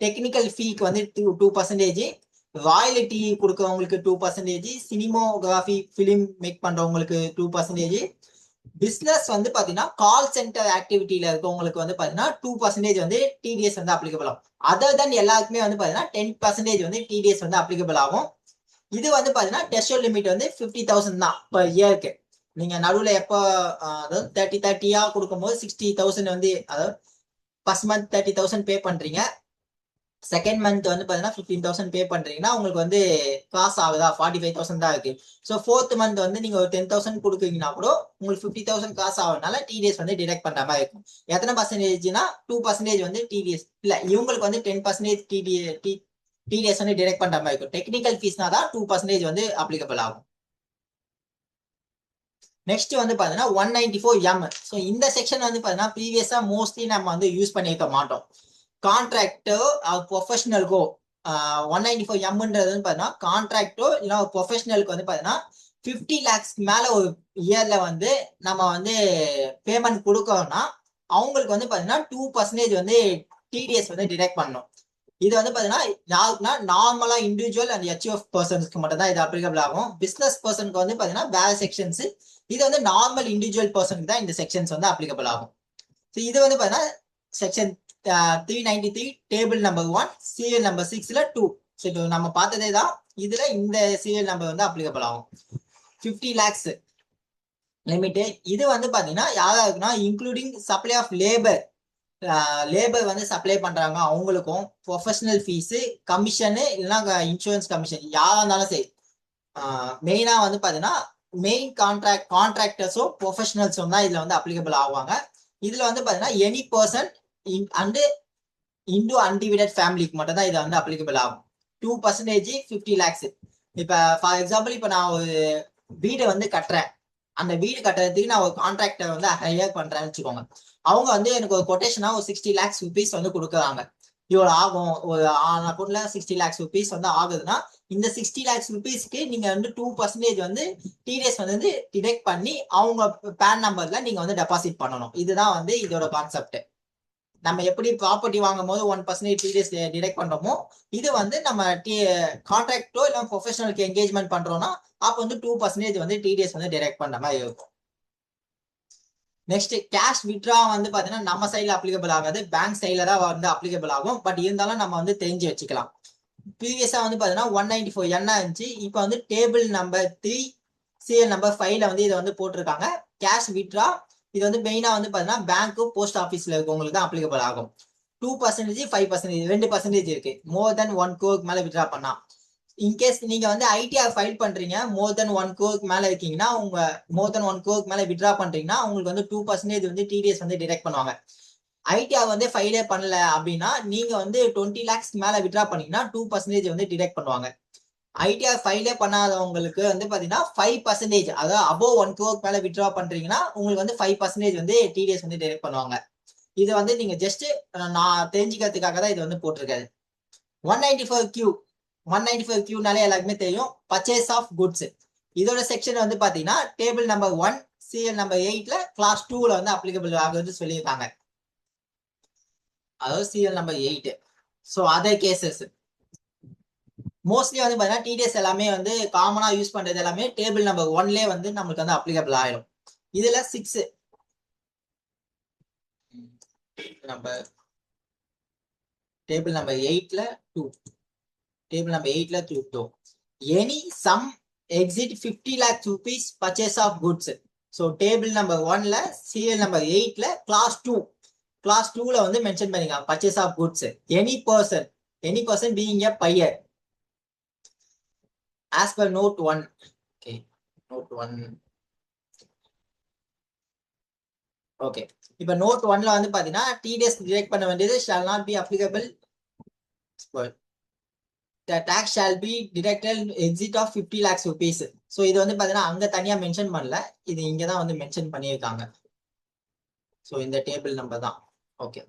டெக்னிக்கல் ஃபீக்கு வந்து 2%, ராயல்டி கொடுக்கறவங்களுக்கு 2%, சினிமோகிராஃபி ஃபிலிம் மேக் பண்றவங்களுக்கு 2%, பிசினஸ் வந்து பாத்தீங்கன்னா கால் சென்டர் ஆக்டிவிட்டியில இருக்கவங்களுக்கு வந்து பாத்தீங்கன்னா 2% வந்து டிடிஎஸ் வந்து அப்ளிகபிள் ஆகும். அதர் தென் எல்லாருக்குமே வந்து பாத்தீங்கன்னா 10% வந்து டிடிஎஸ் வந்து அப்ளிகபிள் ஆகும். இது வந்து பாத்தீங்கன்னா டெஸ்ட் லிமிட் வந்து 50,000 தான் பர் இயருக்கு. நீங்க நடுவுல எப்போ அதாவது 30-30 கொடுக்கும்போது 60,000 வந்து, அதாவது ஃபர்ஸ்ட் மந்த் 30,000 பே பண்றீங்க, செகண்ட் மந்த் வந்து பாத்தீங்கன்னா 15,000 பே பண்றீங்கன்னா உங்களுக்கு வந்து காசு ஆகுதா 45,000 தான் இருக்கு. ஸோ 4th மந்த் வந்து நீங்க ஒரு 10,000 கொடுக்குறீங்கன்னா கூட உங்களுக்கு 50,000 காசு ஆகுறதுனால டிடிஎஸ் வந்து டிடெக்ட் பண்ற மாதிரி இருக்கும். எத்தனை பர்சன்டேஜ்னா 2% வந்து டிடிஎஸ் இல்ல, இவங்களுக்கு வந்து 10% டிடிஎஸ் வந்து டிடெக்ட் பண்ற மாதிரி இருக்கும். டெக்னிக்கல் ஃபீஸ்னா தான் 2% வந்து அப்ளிகபிள் ஆகும். நெக்ஸ்ட் வந்து பாத்தீங்கன்னா 194M. ஸோ இந்த செக்ஷன் வந்து பாத்தீங்கன்னா ப்ரீவியஸா மோஸ்ட்லி நம்ம வந்து யூஸ் பண்ணியிருக்க மாட்டோம். கான்ட்ராக்டோ ப்ரொஃபஷனலுக்கோ 194Mன்றது வந்து பாத்தீங்கன்னா கான்ட்ராக்டோ இல்லை ப்ரொஃபஷனலுக்கு வந்து பாத்தீங்கன்னா 50 lakhs மேல ஒரு இயர்ல வந்து நம்ம வந்து பேமெண்ட் கொடுக்கறோம்னா அவங்களுக்கு வந்து பாத்தீங்கன்னா 2% வந்து டிடிஎஸ் வந்து டிடெக்ட் பண்ணணும். இது வந்து பாத்தீங்கன்னா யாருக்குன்னா நார்மலா இண்டிவிஜுவல் அண்ட் HUF பர்சன்ஸ்க்கு மட்டும் தான் இது அப்ளிகபிள் ஆகும். பிசினஸ் பர்சனுக்கு வந்து பாத்தீங்கன்னா வேற செக்ஷன்ஸ். இது வந்து நார்மல் இண்டிவிஜுவல் பர்சனுக்கு தான் இந்த செக்ஷன்ஸ் வந்து அப்ளிகபிள் ஆகும். ஸோ இது வந்து பாத்தீங்கன்னா section 393 table number 1 serial number 6ல 2. ஸோ நம்ம பார்த்ததே தான். இதுல இந்த சீரியல் நம்பர் வந்து அப்ளிகபிள் ஆகும். 50 lakhs லிமிட். இது வந்து பாத்தீங்கன்னா யாராருக்குன்னா இன்க்ளூடிங் சப்ளை ஆஃப் லேபர் வந்து சப்ளை பண்றாங்க அவங்களுக்கும், ப்ரொஃபஷனல் ஃபீஸ், கமிஷனு இல்லைன்னா இன்சூரன்ஸ் கமிஷன் யாரா இருந்தாலும் சரி. மெயினா வந்து பாத்தீங்கன்னா மெயின் கான்ட்ராக்டர்ஸும் ப்ரொஃபஷனல்ஸும் தான் இதுல வந்து அப்ளிகபிள் ஆவாங்க. இதுல வந்து பாத்தீங்கன்னா any person and into undivided ஃபேமிலிக்கு மட்டும் தான் இதை வந்து அப்ளிகபிள் ஆகும். 2% 50 lakhs. இப்ப ஃபார் எக்ஸாம்பிள் இப்ப நான் ஒரு வீடை வந்து கட்டுறேன். அந்த வீடு கட்டுறதுக்கு நான் ஒரு கான்ட்ராக்டர் வந்து ஹையர் பண்றேன்னு வச்சுக்கோங்க. அவங்க வந்து எனக்கு ஒரு கொட்டேஷனா ஒரு 60 lakhs rupees வந்து கொடுக்குறாங்க. இவ்வளவு ஆகும், ஒரு அக்கௌண்ட்ல 60 lakhs rupees வந்து ஆகுதுன்னா இந்த 60 lakhs rupeesக்கு நீங்க வந்து 2% வந்து டிடிஎஸ் வந்து டிடெக்ட் பண்ணி அவங்க பேன் நம்பர்ல நீங்க வந்து டெபாசிட் பண்ணணும். இதுதான் வந்து இதோட கான்செப்ட். நம்ம எப்படி ப்ராப்பர்ட்டி வாங்கும் போது 1% டிடிஎஸ் டிடெக்ட் பண்றோமோ, இது வந்து நம்ம கான்ட்ராக்டோ இல்ல ப்ரொஃபஷனலுக்கு என்கேஜ்மெண்ட் பண்றோம்னா அப்ப வந்து 2% வந்து டிடிஎஸ் வந்து டிடெக்ட் பண்ற மாதிரி இருக்கும். நெக்ஸ்ட் கேஷ் வித்ரா வந்து பாத்தீங்கன்னா நம்ம சைட்ல அப்ளிகபிள் ஆகாது, பேங்க் சைட்ல தான் வந்து அப்ளிகபிள் ஆகும். பட் இருந்தாலும் நம்ம வந்து தெரிஞ்சு வச்சுக்கலாம். ப்ரீவியஸா வந்து பாத்தீங்கன்னா 194 என்ன இருந்துச்சு, இப்போ வந்து டேபிள் நம்பர் 3 சீரியல் நம்பர் 5ல வந்து இதை வந்து போட்டிருக்காங்க. கேஷ் வித்ரா இது வந்து மெயினா வந்து பாத்தீங்கன்னா பேங்க்கு போஸ்ட் ஆஃபீஸ்ல இருக்கவங்களுக்கு தான் அப்ளிகபிள் ஆகும். 2% 5% 2% இருக்கு. மோர் தென் 1 crore மேல வித்ரா பண்ணா. இன்கேஸ் நீங்க வந்து ஐடிஆர் ஃபைல் பண்றீங்க, மோர் தென் 1 crore மேல இருக்கீங்கன்னா, உங்க மோர் தென் 1 crore மேல வித்ரா பண்றீங்கன்னா உங்களுக்கு வந்து 2% வந்து டிடிஎஸ் வந்து டிடெக்ட் பண்ணுவாங்க. ஐடிஆர் வந்து ஃபைலே பண்ணல அப்படின்னா நீங்க வந்து 20 lakhs மேல வித்ரா பண்ணீங்கன்னா 2% வந்து டிடெக்ட் பண்ணுவாங்க. ஐடிஆர் ஃபைலே பண்ணாதவங்களுக்கு வந்து பாத்தீங்கன்னா 5%, அதாவது அபோவ் 1 crore மேல வித்ரா பண்றீங்கன்னா உங்களுக்கு வந்து 5% வந்து டிடிஎஸ் வந்து டிடெக்ட் பண்ணுவாங்க. இது வந்து நீங்க ஜஸ்ட் நான் தெரிஞ்சுக்கிறதுக்காக தான் இது வந்து போட்டிருக்காரு. 194Qனாலே எல்லாருக்குமே தெரியும், பர்ச்சேஸ் ஆஃப் குட்ஸ். இதோட செக்ஷன் வந்து பாத்தீங்கன்னா டேபிள் நம்பர் 1 சீரியல் நம்பர் 8ல கிளாஸ் 2ல வந்து அப்ளிகபிள் ஆகுது சொல்லியிருக்காங்க. அதாவது serial number 8. So other cases mostly வந்து பாத்தீங்கன்னா டிடிஎஸ் எல்லாமே வந்து காமனா யூஸ் பண்றது எல்லாமே டேபிள் நம்பர் 1லே வந்து நம்மளுக்கு வந்து அப்ளிகபிள் ஆயிடும். இதுல 6 நம்பர் டேபிள் நம்பர் 8ல 2 டேபிள் நம்பர் 8ல 2 any sum exceed 50 lakhs rupees purchase of goods. So table number 1ல சீரியல் நம்பர் 8ல கிளாஸ் 2ல வந்து மென்ஷன் பண்ணிருக்காங்க purchase of goods. Any person being a buyer as per note 1. okay note 1. Okay, இப்ப note 1ல வந்து பாத்தீங்கன்னா டிடிஎஸ் டிடெக்ட் பண்ண வேண்டியது shall not be applicable. The tax shall be deducted exit of 50 lakhs rupees. So இது வந்து பாத்தீங்கன்னா அங்க தனியா மென்ஷன் பண்ணல, இது இங்க தான் வந்து மென்ஷன் பண்ணியிருக்காங்க. ஸோ இந்த டேபிள் நம்பர் தான். ஓகே,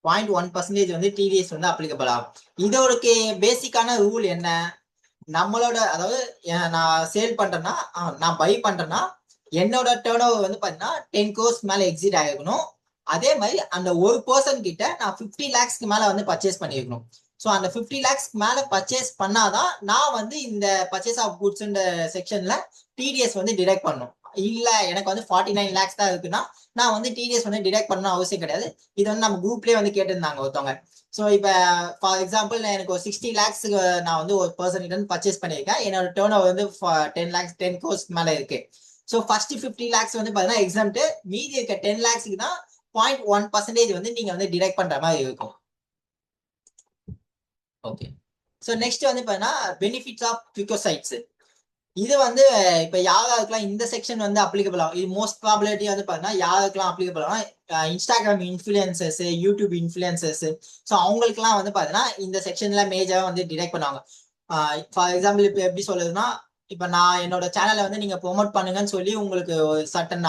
0.1% வந்து டிடிஎஸ் வந்து அப்ளிகபிள் ஆகும். இதோட பேசிக்கான ரூல் என்ன, நம்மளோட அதாவது நான் சேல் பண்றேன்னா, நான் பை பண்றேன்னா என்னோட டர்ன் ஓவர் வந்து பாத்தீங்கன்னா 10 crores மேல எக்ஸிட் ஆகிருக்கணும். அதே மாதிரி அந்த ஒரு பர்சன் கிட்ட நான் 50 lakhsக்கு மேல வந்து பர்ச்சேஸ் பண்ணிருக்கணும். ஸோ அந்த 50 lakhs மேல பர்ச்சேஸ் பண்ணாதான் நான் வந்து இந்த பர்ச்சேஸ் ஆஃப் குட்ஸ் செக்ஷன்ல டிடிஎஸ் வந்து டிடெக்ட் பண்ணும். இல்ல எனக்கு வந்து 49 lakhs தான் இருக்குன்னா நான் வந்து டிடிஎஸ் வந்து டிடெக்ட் பண்ணணும் அவசியம் கிடையாது. இது வந்து நம்ம குரூப்லயே வந்து கேட்டிருந்தாங்க ஒருத்தவங்க. ஸோ இப்போ ஃபார் எக்ஸாம்பிள் எனக்கு ஒரு 60 lakhsக்கு நான் வந்து ஒரு பர்சன் கிட்ட பர்ச்சேஸ் பண்ணியிருக்கேன். என்னோட டர்ன் ஓவர் வந்து 10 crores மேல இருக்கு. ஸோ ஃபர்ஸ்ட் 50 lakhs வந்து பாத்தீங்கன்னா எக்ஸாம்ட், மீதி இருக்க 10 lakhsக்கு தான் 0.1% வந்து நீங்க வந்து டிடெக்ட் பண்ற மாதிரி இருக்கும். ஓகே, ஸோ நெக்ஸ்ட் வந்து பாத்தீங்கன்னா பெனிஃபிட்ஸ் ஆஃப் லியூக்கோசைட்ஸ். இது வந்து இப்ப யாருக்கெல்லாம் இந்த செக்ஷன் வந்து அப்ளிகபிள் ஆகும், இது மோஸ்ட் ப்ராபபிலிட்டி வந்து பாத்தீங்கன்னா யாருக்கெல்லாம் அப்ளிகபிள் ஆகும், Instagram influencers, YouTube influencers. So அவங்களுக்குலாம் வந்து பாத்தீங்கன்னா இந்த செக்ஷன்ல மேஜரா வந்து டிடெக்ட் பண்ணுவாங்க. ஃபார் எக்ஸாம்பிள் இப்ப எப்படி சொல்றதுன்னா, இப்ப நான் என்னோட சேனலை வந்து நீங்க ப்ரொமோட் பண்ணுங்கன்னு சொல்லி உங்களுக்கு ஒரு சட்டன்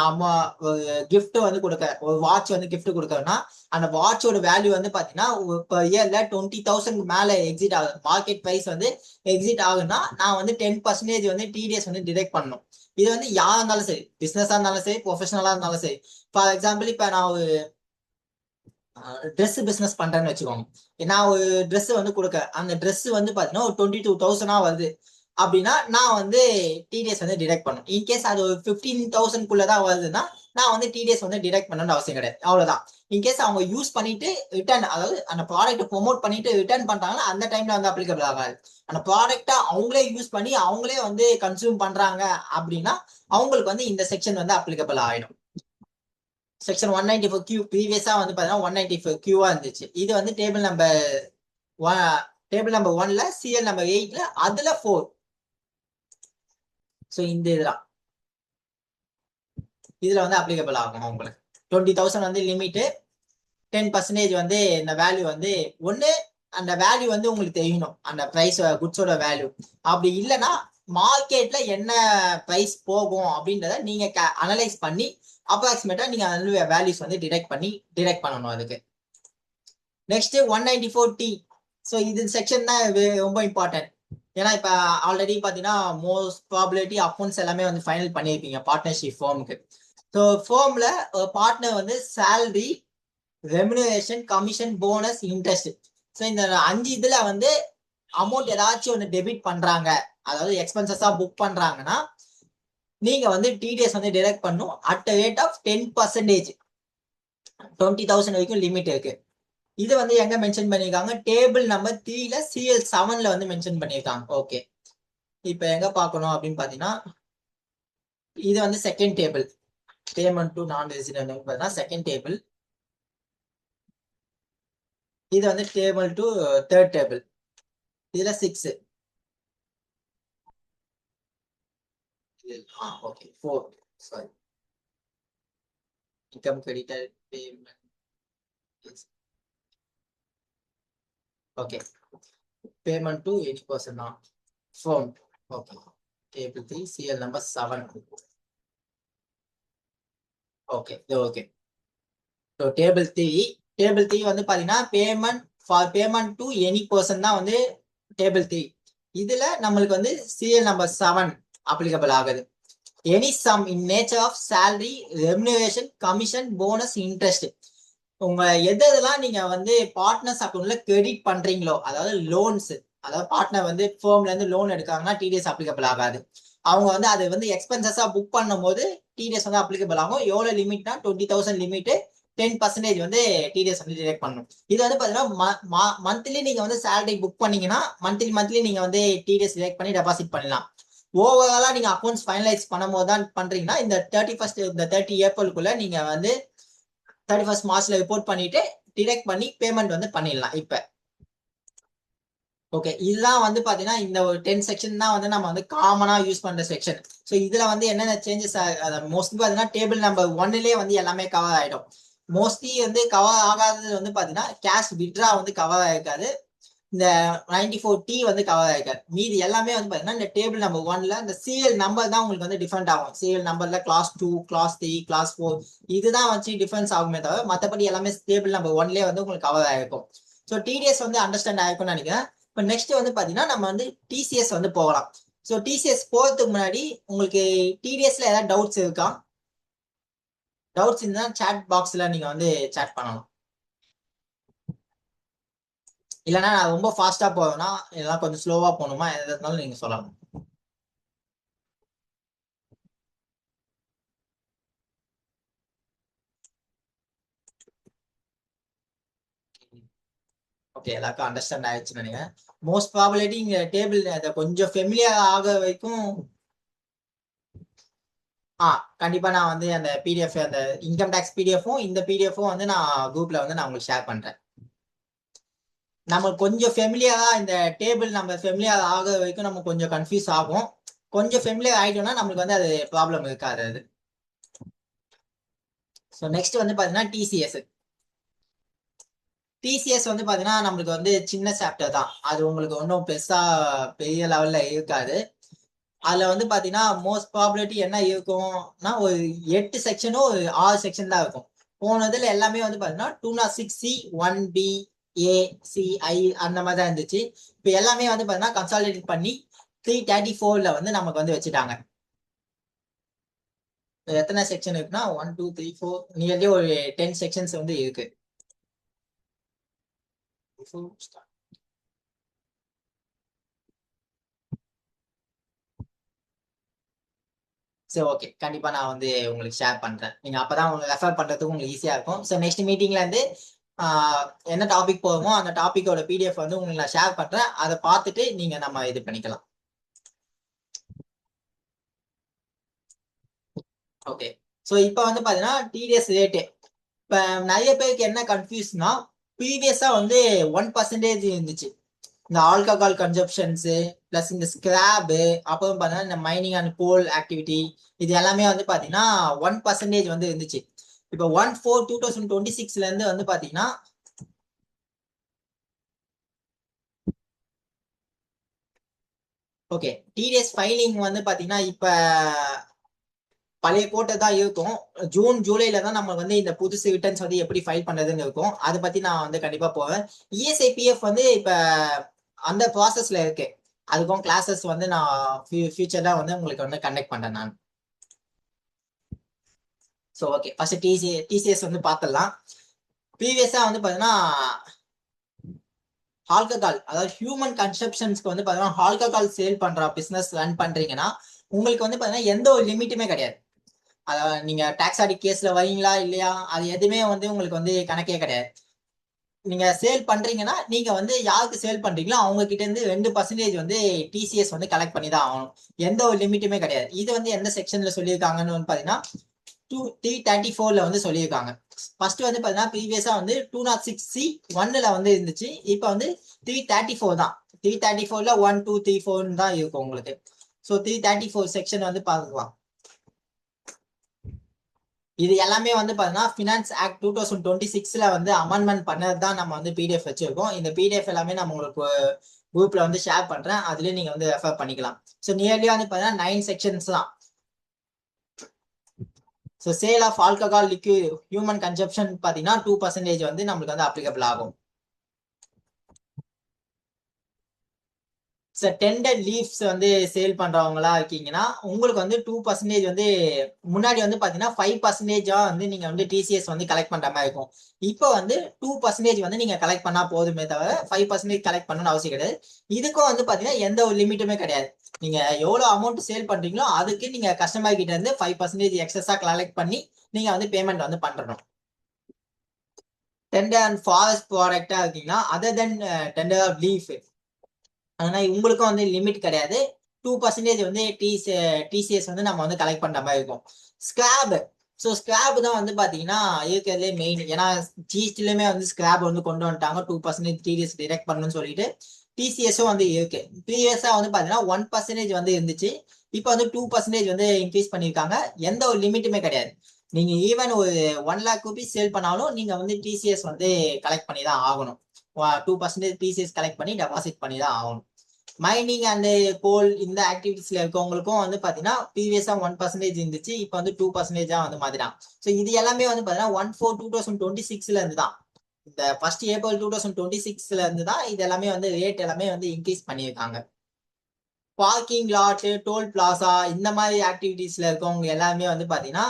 கிஃப்ட் வந்து கொடுக்க, ஒரு வாட்ச் வந்து கிஃப்ட் கொடுக்கறேன்னா அந்த வாட்சோட வேல்யூ வந்து பாத்தீங்கன்னா per yearல 20,000 மேல எக்ஸிட் ஆகுது, மார்க்கெட் பிரைஸ் வந்து எக்ஸிட் ஆகுதுன்னா நான் வந்து 10% வந்து டிடிஎஸ் வந்து டிடெக்ட் பண்ணணும். இது வந்து யாரா இருந்தாலும் சரி, பிசினஸா இருந்தாலும் சரி, ப்ரொஃபஷனலா இருந்தாலும் சரி. ஃபார் எக்ஸாம்பிள் இப்ப நான் ஒரு ட்ரெஸ் பிசினஸ் பண்றேன்னு வச்சுக்கோங்க. நான் ஒரு ட்ரெஸ் வந்து கொடுக்க, அந்த ட்ரெஸ் வந்து பாத்தீங்கன்னா ஒரு 22,000 வருது. அப்படின்னா நான் வந்து டிடிஎஸ் வந்து டிடெக்ட் பண்ணும். இன்கேஸ் அது ஒரு 15,000 தான் வருதுன்னா நான் வந்து டிடிஎஸ் வந்து டிடெக்ட் பண்ணணும்னு அவசியம் கிடையாது. அவ்வளவுதான். இன்கேஸ் அவங்க யூஸ் பண்ணிட்டு ரிட்டர்ன், அதாவது அந்த ப்ராடக்ட் ப்ரொமோட் பண்ணிட்டு ரிட்டர்ன் பண்றாங்கன்னா அந்த டைம்ல வந்து அப்ளிகபிள் ஆகாது. அந்த ப்ராடக்டை அவங்களே யூஸ் பண்ணி அவங்களே வந்து கன்சியூம் பண்றாங்க அப்படின்னா அவங்களுக்கு வந்து இந்த செக்ஷன் வந்து அப்ளிகபிள் ஆயிடும். செக்ஷன் 194Q ப்ரீவியஸா வந்து பாத்தீங்கன்னா 194Qவா இருந்துச்சு. இது வந்து டேபிள் நம்பர் 1ல சிஎல் நம்பர் 8ல அதுல 4. ஸோ இந்த இதுல வந்து அப்ளிகபிள் ஆகும் உங்களுக்கு. 20,000 வந்து லிமிட், 10% வந்து இந்த வேல்யூ வந்து ஒண்ணு அந்த வேல்யூ வந்து உங்களுக்கு தெரியணும், அந்த பிரைஸ் குட்ஸோட வேல்யூ. அப்படி இல்லைன்னா மார்க்கெட்ல என்ன பிரைஸ் போகும் அப்படின்றத நீங்க அனலைஸ் பண்ணி அப்ராக்சிமேட்டா நீங்க அந்த வேல்யூஸ் வந்து டிடெக்ட் பண்ணணும் அதுக்கு. Next 194T. ஸோ இது செக்ஷன் தான் ரொம்ப இம்பார்ட்டன்ட். ஏன்னா இப்ப ஆல்ரெடி பாத்தீங்கன்னா மோஸ்ட் ப்ராபபிலிட்டி அக்கௌண்ட்ஸ் எல்லாமே வந்து ஃபைனல் பண்ணியிருப்பீங்க பார்ட்னர்ஷிப் ஃபார்முக்கு. ஸோ ஃபார்ம்ல ஒரு பார்ட்னர் வந்து salary, remuneration, commission, bonus, interest. So இந்த 5 இதுல வந்து அமௌண்ட் ஏதாச்சும் ஒன்று டெபிட் பண்றாங்க, அதாவது எக்ஸ்பென்சஸா புக் பண்றாங்கன்னா நீங்க வந்து டிடிஎஸ் வந்து டிடெக்ட் பண்ணும் அட் ரேட் ஆஃப் 10%. 20,000 வரைக்கும் லிமிட் இருக்கு. இது வந்து எங்க மென்ஷன் பண்ணிருக்காங்க? டேபிள் நம்பர் 3ல சிஎல் 7ல வந்து மென்ஷன் பண்ணிருக்காங்க. ஓகே, இப்ப எங்க பார்க்கணும் அப்படின்னு பாத்தீங்கன்னா இது வந்து second table, payment to non resident second table. இது வந்து டேபிள் டு தேர்ட் டேபிள், இதுல 6. Okay 4, sorry. Income credited payment. Okay, payment to any person தான் firm. Okay, table 3 CL number 7. Okay okay. So table 3 வந்து பாத்தீங்கன்னா payment to any person தான் வந்து table 3. இதுல நம்மளுக்கு வந்து சிஎல் நம்பர் 7 அப்ளிகபிள் ஆகுது. Any sum in nature of salary, remuneration, commission, bonus, interest. உங்க எதெல்லாம் நீங்க வந்து பார்ட்னர்ஸ் அக்கௌண்ட்ல கிரெடிட் பண்றீங்களோ, அதாவது லோன்ஸ், அதாவது பார்ட்னர் வந்து ஃபேர்ம்ல இருந்து லோன் எடுக்காங்கன்னா டிடிஎஸ் அப்ளிகபிள் ஆகாது. அவங்க வந்து அது வந்து எக்ஸ்பென்சஸா புக் பண்ணும் போது டிடிஎஸ் வந்து அப்ளிகபிள் ஆகும். எவ்வளவு லிமிட்னா 20,000 லிமிட், 10% வந்து டிடிஎஸ் வந்து டிடெக்ட் பண்ணணும். இது வந்து பாத்தீங்கன்னா மந்த்லி நீங்க வந்து சேலரி புக் பண்ணீங்கன்னா மந்த்லி நீங்க வந்து டிடிஎஸ் டிடெக்ட் பண்ணி டெபாசிட் பண்ணலாம். ஓவராலா நீங்க அக்கௌண்ட்ஸ் ஃபைனலைஸ் பண்ணும் போது தான் பண்றீங்கன்னா இந்த 30 ஏப்ரலுக்குள்ள நீங்க வந்து 31 மார்ச்ல ரிப்போர்ட் பண்ணிட்டு டிடெக்ட் பண்ணி பேமெண்ட் வந்து பண்ணிடலாம். இப்ப ஓகே, இதுதான் வந்து பாத்தீங்கன்னா இந்த ஒரு 10 செக்ஷன் தான் வந்து நம்ம வந்து காமனா யூஸ் பண்ற செக்ஷன். ஸோ இதுல வந்து என்னென்ன சேஞ்சஸ் மோஸ்ட்லி பாத்தீங்கன்னா டேபிள் நம்பர் 1லயே வந்து எல்லாமே கவர் ஆயிடும். மோஸ்ட்லி வந்து கவர் ஆகாதது வந்து பாத்தீங்கன்னா கேஷ் வித்ரா வந்து கவர் ஆயிருக்காது, இந்த 94T வந்து கவர் ஆயிருக்காது. மீதி எல்லாமே வந்து பாத்தீங்கன்னா இந்த டேபிள் நம்பர் 1ல இந்த சிஎல் நம்பர் தான் உங்களுக்கு வந்து டிஃபரெண்ட் ஆகும். சிஎல் நம்பர்ல கிளாஸ் 2, கிளாஸ் 3, கிளாஸ் 4 இதுதான் வச்சு டிஃபரன்ஸ் ஆகுமே தவிர மற்றபடி எல்லாமே டேபிள் நம்பர் 1லயே வந்து உங்களுக்கு கவர் ஆயிருக்கும். ஸோ டிடிஎஸ் வந்து அண்டர்ஸ்டாண்ட் ஆயிருக்கும்னு நினைக்கிறேன். இப்போ நெக்ஸ்ட் வந்து பாத்தீங்கன்னா நம்ம வந்து டிசிஎஸ் வந்து போகலாம். ஸோ டிசிஎஸ் போறதுக்கு முன்னாடி உங்களுக்கு டிடிஎஸ்ல ஏதாவது டவுட்ஸ் இருக்கா? டவுட்ஸ் இருந்தா சாட் பாக்ஸ்ல நீங்க வந்து சாட் பண்ணலாம். இல்லைன்னா நான் ரொம்ப ஃபாஸ்டா போவேன்னா இதெல்லாம் கொஞ்சம் ஸ்லோவா போகணுமா, எது இருந்தாலும் நீங்க சொல்லலாம். ஓகே, எல்லாருக்கும் அண்டர்ஸ்டாண்ட் ஆயிடுச்சுன்னு நினைக்கிறேன். மோஸ்ட் ப்ராபபிலிட்டி இங்க டேபிள் அதை கொஞ்சம் ஃபெமிலியர் ஆக வரைக்கும் கண்டிப்பா நான் வந்து அந்த பிடிஎஃப், அந்த இன்கம் டேக்ஸ் பிடிஎஃப்பும் இந்த பிடிஎஃப்பும் வந்து நான் குரூப்ல வந்து நான் உங்களுக்கு ஷேர் பண்றேன். நம்ம கொஞ்சம் ஃபெமிலியரா இந்த டேபிள் நம்ம ஃபெமிலியர் ஆக வரைக்கும் நம்ம கொஞ்சம் கன்ஃபியூஸ் ஆகும். கொஞ்சம் ஃபெமிலியர் ஆயிட்டோம்னா நம்மளுக்கு வந்து அது ப்ராப்ளம் இருக்காது அது. ஸோ நெக்ஸ்ட் வந்து பாத்தீங்கன்னா டிசிஎஸ் வந்து பாத்தீங்கன்னா நம்மளுக்கு வந்து சின்ன சாப்டர் தான், அது உங்களுக்கு ஒன்றும் பெருசா பெரிய லெவல்ல இருக்காது. அதுல வந்து பாத்தீங்கன்னா மோஸ்ட் ப்ராபபிலிட்டி என்ன இருக்கும்னா ஒரு 8 செக்ஷனும் ஒரு 6 செக்ஷன் தான் இருக்கும். போனதுல எல்லாமே வந்து பாத்தீங்கன்னா 206C 1B A C I அந்த மாதிரி தான் இருந்துச்சு. இப்போ எல்லாமே வந்து பாத்தீங்கன்னா கன்சாலிடேட் பண்ணி 334ல வந்து நமக்கு வந்து வச்சுட்டாங்க. எத்தனை செக்ஷன் இருக்குன்னா 1 2 3 4 நியர்லி ஒரு 10 செக்ஷன்ஸ் வந்து இருக்கு. சரி, ஓகே, கண்டிப்பா நான் வந்து உங்களுக்கு ஷேர் பண்றேன். நீங்க அப்பதான் உங்களுக்கு ரெஃபர் பண்றதுக்கு உங்களுக்கு ஈஸியா இருக்கும். ஸோ நெக்ஸ்ட் மீட்டிங்ல இருந்து என்ன டாபிக் போகுமோ அந்த டாபிக்கோட பிடிஎஃப் வந்து உங்களுக்கு நான் ஷேர் பண்றேன். அதை பார்த்துட்டு நீங்க நம்ம இது பண்ணிக்கலாம். ஓகே. ஸோ இப்போ வந்து பாத்தீங்கன்னா டிடிஎஸ் ரேட்டு இப்ப நிறைய பேருக்கு என்ன கன்ஃபியூஸ்னா, ப்ரீவியஸா வந்து 1% இருந்துச்சு. இந்த ஆல்கஹால் கன்சப்ஷன்ஸ் பிளஸ் இந்த ஸ்கிராப், அப்புறம் பாத்தீங்கன்னா இந்த மைனிங் அண்ட் கோல் ஆக்டிவிட்டி, இது எல்லாமே வந்து பாத்தீங்கன்னா 1% வந்து இருந்துச்சு. இப்போ 1/4/2026 இருந்து வந்து பாத்தீங்கன்னா ஓகே, டிடிஎஸ் ஃபைலிங் வந்து பாத்தீங்கன்னா இப்ப பழைய கோட்டை தான் இருக்கும். ஜூன் ஜூலைல தான் நம்ம வந்து இந்த புதுசு ரிட்டர்ன்ஸ் வந்து எப்படி ஃபைல் பண்றதுன்னு இருக்கும். அதை பத்தி நான் வந்து கண்டிப்பா போவேன். இஎஸ்ஐ பிஎஃப் வந்து இப்ப அந்த ப்ராசஸ்ல இருக்கு. அதுக்கும் கிளாஸஸ் வந்து நான் ஃபியூச்சர்ல வந்து உங்களுக்கு வந்து கண்டக்ட் பண்றேன் நான். ஸோ ஓகே, ஃபர்ஸ்ட் டிசிஎஸ் வந்து பார்த்துடலாம். ப்ரீவியஸா வந்து பாத்தீங்கன்னா ஆல்கஹால், அதாவது ஹியூமன் கன்சப்ஷன்ஸ்க்கு வந்து பாத்தீங்கன்னா ஆல்கஹால் சேல் பண்ற பிசினஸ் ரன் பண்றீங்கன்னா உங்களுக்கு வந்து பாத்தீங்கன்னா எந்த ஒரு லிமிட்டுமே கிடையாது. அதாவது நீங்க டாக்ஸ் ஆடிட் கேஸ்ல வரீங்களா இல்லையா, அது எதுவுமே வந்து உங்களுக்கு வந்து கணக்கே கிடையாது. நீங்க சேல் பண்றீங்கன்னா நீங்க வந்து யாருக்கு சேல் பண்றீங்களோ அவங்க கிட்ட இருந்து 2% வந்து டிசிஎஸ் வந்து கலெக்ட் பண்ணி தான் ஆகணும். எந்த ஒரு லிமிட்டுமே கிடையாது. இது வந்து எந்த செக்ஷன்ல சொல்லியிருக்காங்கன்னு வந்து பாத்தீங்கன்னா 334ல வந்து சொல்லியிருக்காங்க. ஃபர்ஸ்ட் வந்து பாத்தீங்கன்னா ப்ரீவியஸா வந்து 206C1ல வந்து இருந்துச்சு. இப்போ வந்து 334 தான். 334ல 1 2 3 4 தான் இருக்கும் உங்களுக்கு. ஸோ 334 செக்ஷன் வந்து பார்க்கலாம். இது எல்லாமே வந்து பாத்தீங்கன்னா ஃபினான்ஸ் ஆக்ட் 2026ல வந்து அமெண்ட்மெண்ட் பண்ணது தான் நம்ம வந்து பிடிஎஃப் வச்சிருக்கோம். இந்த பிடிஎஃப் எல்லாமே நம்ம உங்களுக்கு குரூப்ல வந்து ஷேர் பண்றேன். அதுலயே நீங்க வந்து ரெஃபர் பண்ணிக்கலாம். ஸோ நியர்லி வந்து பாத்தீங்கன்னா 9 செக்ஷன்ஸ் தான். So sale of alcohol liquid human consumption பாத்தீங்கன்னா 2% வந்து நம்மளுக்கு வந்து அப்ளிகபிள் ஆகும். டெண்டர் லீவ்ஸ் வந்து சேல் பண்றவங்களா இருக்கீங்கன்னா உங்களுக்கு வந்து 2% வந்து முன்னாடி வந்து பாத்தீங்கன்னா 5% வந்து நீங்க வந்து டிசிஎஸ் வந்து கலெக்ட் பண்ற மாதிரி இருக்கும். இப்போ வந்து 2% வந்து நீங்க கலெக்ட் பண்ணா போதுமே தவிர 5% கலெக்ட் பண்ணணும்னு அவசியம் கிடையாது. இதுக்கும் வந்து பாத்தீங்கன்னா எந்த ஒரு லிமிட்டுமே கிடையாது. நீங்க எவ்வளவு அமௌண்ட் சேல் பண்றீங்களோ அதுக்கு நீங்க கஸ்டமர் கிட்ட இருந்து 5% எக்ஸஸா கலெக்ட் பண்ணி நீங்க வந்து பேமெண்ட் வந்து பண்ணணும். டெண்டர் அண்ட் ஃபாரஸ்ட் ப்ராடக்டா இருக்கீங்கன்னா other than tender of leaf, ஆனா உங்களுக்கும் வந்து லிமிட் கிடையாது. 2% வந்து டிசிஎஸ் வந்து நம்ம வந்து கலெக்ட் பண்ற மாதிரி இருக்கும். ஸ்கிராப், ஸோ ஸ்கிராப் தான் வந்து பாத்தீங்கன்னா இருக்கிறதுலே மெயின். ஏன்னா ஜிஎஸ்டிலுமே வந்து ஸ்கிராப் வந்து கொண்டு வந்துட்டாங்க. 2% டிடிஎஸ் டிடெக்ட் பண்ணணும்னு சொல்லிட்டு டிசிஎஸும் வந்து இருக்கு. ப்ரீவியஸா வந்து பாத்தீங்கன்னா 1% வந்து இருந்துச்சு. இப்போ வந்து 2% வந்து இன்க்ரீஸ் பண்ணியிருக்காங்க. எந்த ஒரு லிமிட்டுமே கிடையாது. நீங்க ஈவன் ஒரு 1 lakh ரூபீஸ் சேல் பண்ணாலும் நீங்க வந்து டிசிஎஸ் வந்து கலெக்ட் பண்ணி தான் ஆகணும். 2% டிசிஎஸ் கலெக்ட் பண்ணி டெபாசிட் பண்ணி தான் ஆகணும். மைனிங் அண்ட் கோல் இந்த ஆக்டிவிட்டிஸ்ல இருக்கவங்களுக்கும் வந்து பாத்தீங்கன்னா ப்ரீவியஸா 1% இருந்துச்சு. இப்போ வந்து 2% வந்து மாதிரிதான். ஸோ இது எல்லாமே வந்து பாத்தீங்கன்னா 1/4/2026ல இருந்து தான். இந்த ஃபர்ஸ்ட் ஏப்ரல் 2026ல இருந்து தான் இது எல்லாமே வந்து ரேட் எல்லாமே வந்து இன்க்ரீஸ் பண்ணியிருக்காங்க. பார்க்கிங் லாட், டோல் பிளாசா இந்த மாதிரி ஆக்டிவிட்டிஸ்ல இருக்கவங்க எல்லாமே வந்து பாத்தீங்கன்னா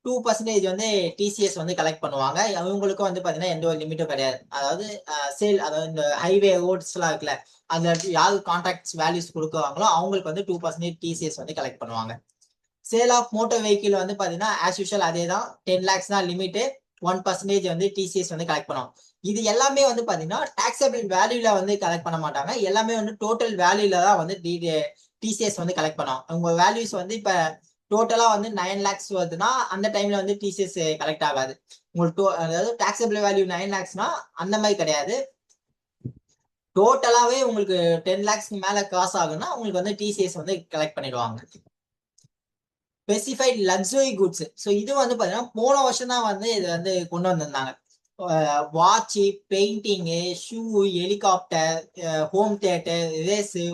2% வந்து டிசிஎஸ் வந்து கலெக்ட் பண்ணுவாங்க. அவங்களுக்கும் வந்து பாத்தீங்கன்னா எந்த ஒரு லிமிட்டும் கிடையாது. அதாவது சேல், அதாவது இந்த ஹைவே ரோட்ஸ் எல்லாம் இருக்குல்ல, அந்த யாரு கான்ட்ராக்ட் வேல்யூஸ் கொடுக்குறாங்களோ அவங்களுக்கு வந்து 2% டிசிஎஸ் வந்து கலெக்ட் பண்ணுவாங்க. சேல் ஆஃப் மோட்டார் வெஹிக்கிள் வந்து பாத்தீங்கன்னா ஆஸ் யூஷுவல் அதே தான். 10 lakhs தான் லிமிட். 1% வந்து டிசிஎஸ் வந்து கலெக்ட் பண்ணுவோம். இது எல்லாமே வந்து பாத்தீங்கன்னா டாக்ஸபிள் வேல்யூல வந்து கலெக்ட் பண்ண மாட்டாங்க. எல்லாமே வந்து டோட்டல் வேல்யூல தான் வந்து டிசிஎஸ் வந்து கலெக்ட் பண்ணுவோம். உங்க வேல்யூஸ் வந்து இப்ப டோட்டலா வந்து 9 lakhs வருதுன்னா அந்த டைம்ல வந்து டிசிஎஸ் கலெக்ட் ஆகாது. உங்களுக்கு அதாவது டாக்ஸபிள் வேல்யூ 9 lakhsனா அந்த மாதிரி கிடையாது. டோட்டலாவே உங்களுக்கு 10 lakhsக்கு மேல கிராஸ் ஆகுன்னா உங்களுக்கு வந்து டிசிஎஸ் வந்து கலெக்ட் பண்ணிடுவாங்க. ஸ்பெசிஃபைட் லக்ஸுரி குட்ஸ், ஸோ இது வந்து பாத்தீங்கன்னா போன வருஷம் தான் வந்து இது வந்து கொண்டு வந்திருந்தாங்க. Watch, painting, shoe, helicopter, home theatre, race,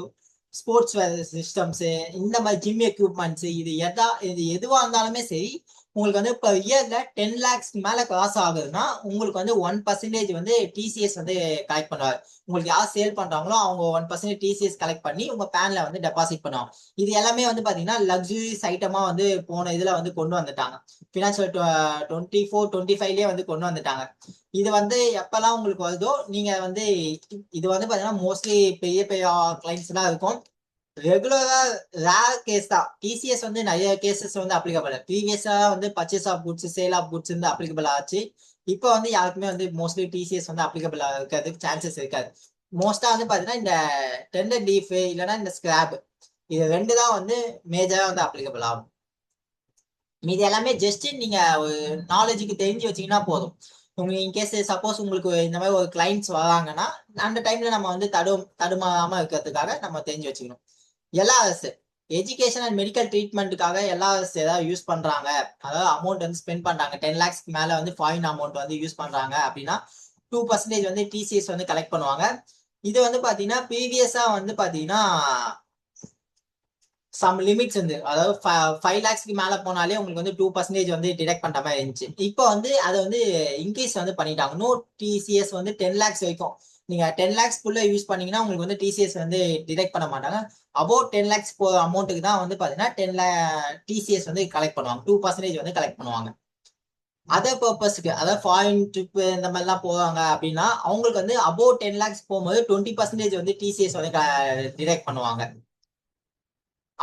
sports systems, இந்த மாதிரி ஜிம் எக்யூப்மெண்ட்ஸ், இது எதுவா இருந்தாலுமே சரி உங்களுக்கு வந்து இப்போ இயர்ல 10 lakhs மேல கிராஸ் ஆகுதுன்னா உங்களுக்கு வந்து 1% வந்து டிசிஎஸ் வந்து கலெக்ட் பண்ணுவார். உங்களுக்கு யார் சேல் பண்றாங்களோ அவங்க 1% டிசிஎஸ் கலெக்ட் பண்ணி உங்க பேன்ல வந்து டெபாசிட் பண்ணுவாங்க. இது எல்லாமே வந்து பாத்தீங்கன்னா லக்ஸுரிஸ் ஐட்டமா வந்து போன இதுல வந்து கொண்டு வந்துட்டாங்க. பினான்சியல் 24-25லயே வந்து கொண்டு வந்துட்டாங்க. இது வந்து எப்பெல்லாம் உங்களுக்கு வருதோ நீங்க வந்து இது வந்து பாத்தீங்கன்னா மோஸ்ட்லி பெரிய பெரிய கிளைண்ட்ஸ் தான் இருக்கும். ரெகுலரா ரேர் கேஸ் தான். டிசிஎஸ் வந்து நிறைய கேசஸ் வந்து அப்ளிகபிள். ப்ரீவியஸா வந்து purchase of goods, sale of goods வந்து அப்ளிகபிள் ஆச்சு. இப்போ வந்து யாருக்குமே வந்து மோஸ்ட்லி டிசிஎஸ் வந்து அப்ளிகபிள் இருக்கிறதுக்கு சான்சஸ் இருக்காது. மோஸ்டா வந்து பாத்தீங்கன்னா இந்த டெண்டர் லீஃப் இல்லைன்னா இந்த ஸ்கிராப், இது ரெண்டு தான் வந்து மேஜரா வந்து அப்ளிகபிள் ஆகும். மீதி எல்லாமே ஜஸ்ட் நீங்க ஒரு நாலேஜுக்கு தெரிஞ்சு வச்சீங்கன்னா போதும். உங்களுக்கு இன்கேஸ் சப்போஸ் உங்களுக்கு இந்த மாதிரி ஒரு கிளைண்ட்ஸ் வராங்கன்னா அந்த டைம்ல நம்ம வந்து தடுமாறாம இருக்கிறதுக்காக நம்ம தெரிஞ்சு வச்சுக்கணும். எல்ஆர்எஸ், எஜுகேஷன் அண்ட் மெடிக்கல் ட்ரீட்மெண்ட்டுக்காக எல்ஆர்எஸ் ஏதாவது யூஸ் பண்றாங்க, அதாவது அமௌண்ட் வந்து ஸ்பெண்ட் பண்றாங்க, 10 lakhsக்கு மேல வந்து ஃபாரின் அமௌண்ட் வந்து யூஸ் பண்றாங்க அப்படின்னா 2% வந்து டிசிஎஸ் வந்து கலெக்ட் பண்ணுவாங்க. இது வந்து பாத்தீங்கன்னா ப்ரீவியஸா வந்து பாத்தீங்கன்னா சம் லிமிட்ஸ் வந்து, அதாவது 5 lakhsக்கு மேல போனாலே உங்களுக்கு வந்து 2% வந்து டிடெக்ட் பண்ற மாதிரி இருந்துச்சு. இப்போ வந்து அதை வந்து இன்க்ரீஸ் வந்து பண்ணிட்டாங்க. நோ டிசிஎஸ் வந்து 10 lakhs வரைக்கும் நீங்க 10 lakhsக்குள்ள யூஸ் பண்ணீங்கன்னா உங்களுக்கு வந்து டிசிஎஸ் வந்து டிடெக்ட் பண்ண மாட்டாங்க. அபவுட் 10 lakhs அமௌண்ட்டுக்கு தான் வந்து பாத்தீங்கன்னா 10 டிசிஎஸ் வந்து கலெக்ட் பண்ணுவாங்க, 2% வந்து கலெக்ட் பண்ணுவாங்க. அதர் பர்பஸ்க்கு, அதாவது ஃபாரின் ட்ரிப் இந்த மாதிரிலாம் போவாங்க அப்படின்னா அவங்களுக்கு வந்து அபவுட் 10 lakhs போகும்போது 20% வந்து டிசிஎஸ் வந்து டிடெக்ட் பண்ணுவாங்க.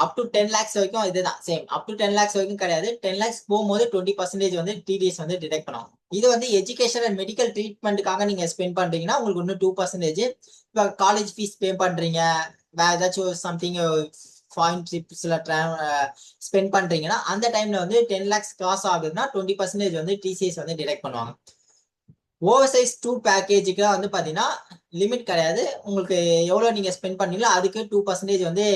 அப் டு 10 lakhs வரைக்கும் இதுதான் சேம். அப் டு 10 lakhs வரைக்கும் கிடையாது. 10 lakhs போகும்போது 20% வந்து டிடிஎஸ் வந்து டிடெக்ட் பண்ணுவாங்க. இது வந்து எஜுகேஷன் அண்ட் மெடிக்கல் ட்ரீட்மெண்ட்டுக்காக நீங்க ஸ்பெண்ட் பண்றீங்கன்னா உங்களுக்கு இன்னும் 2%. இப்போ காலேஜ் ஃபீஸ் பே பண்றீங்க, வேற ஏதாச்சும் சம்திங் ஃபாரின் ட்ரிப்ஸ்ல ஸ்பெண்ட் பண்றீங்கன்னா அந்த டைம்ல வந்து 10 lakhs கிராஸ் ஆகுதுன்னா 20% வந்து டிசிஎஸ் வந்து டிடெக்ட் பண்ணுவாங்க. ஓவர் சைஸ் டூர் பேக்கேஜுக்கு வந்து பாத்தீங்கன்னா லிமிட் கிடையாது. உங்களுக்கு எவ்வளவு நீங்க ஸ்பெண்ட் பண்ணீங்களோ அதுக்கு 2% வந்து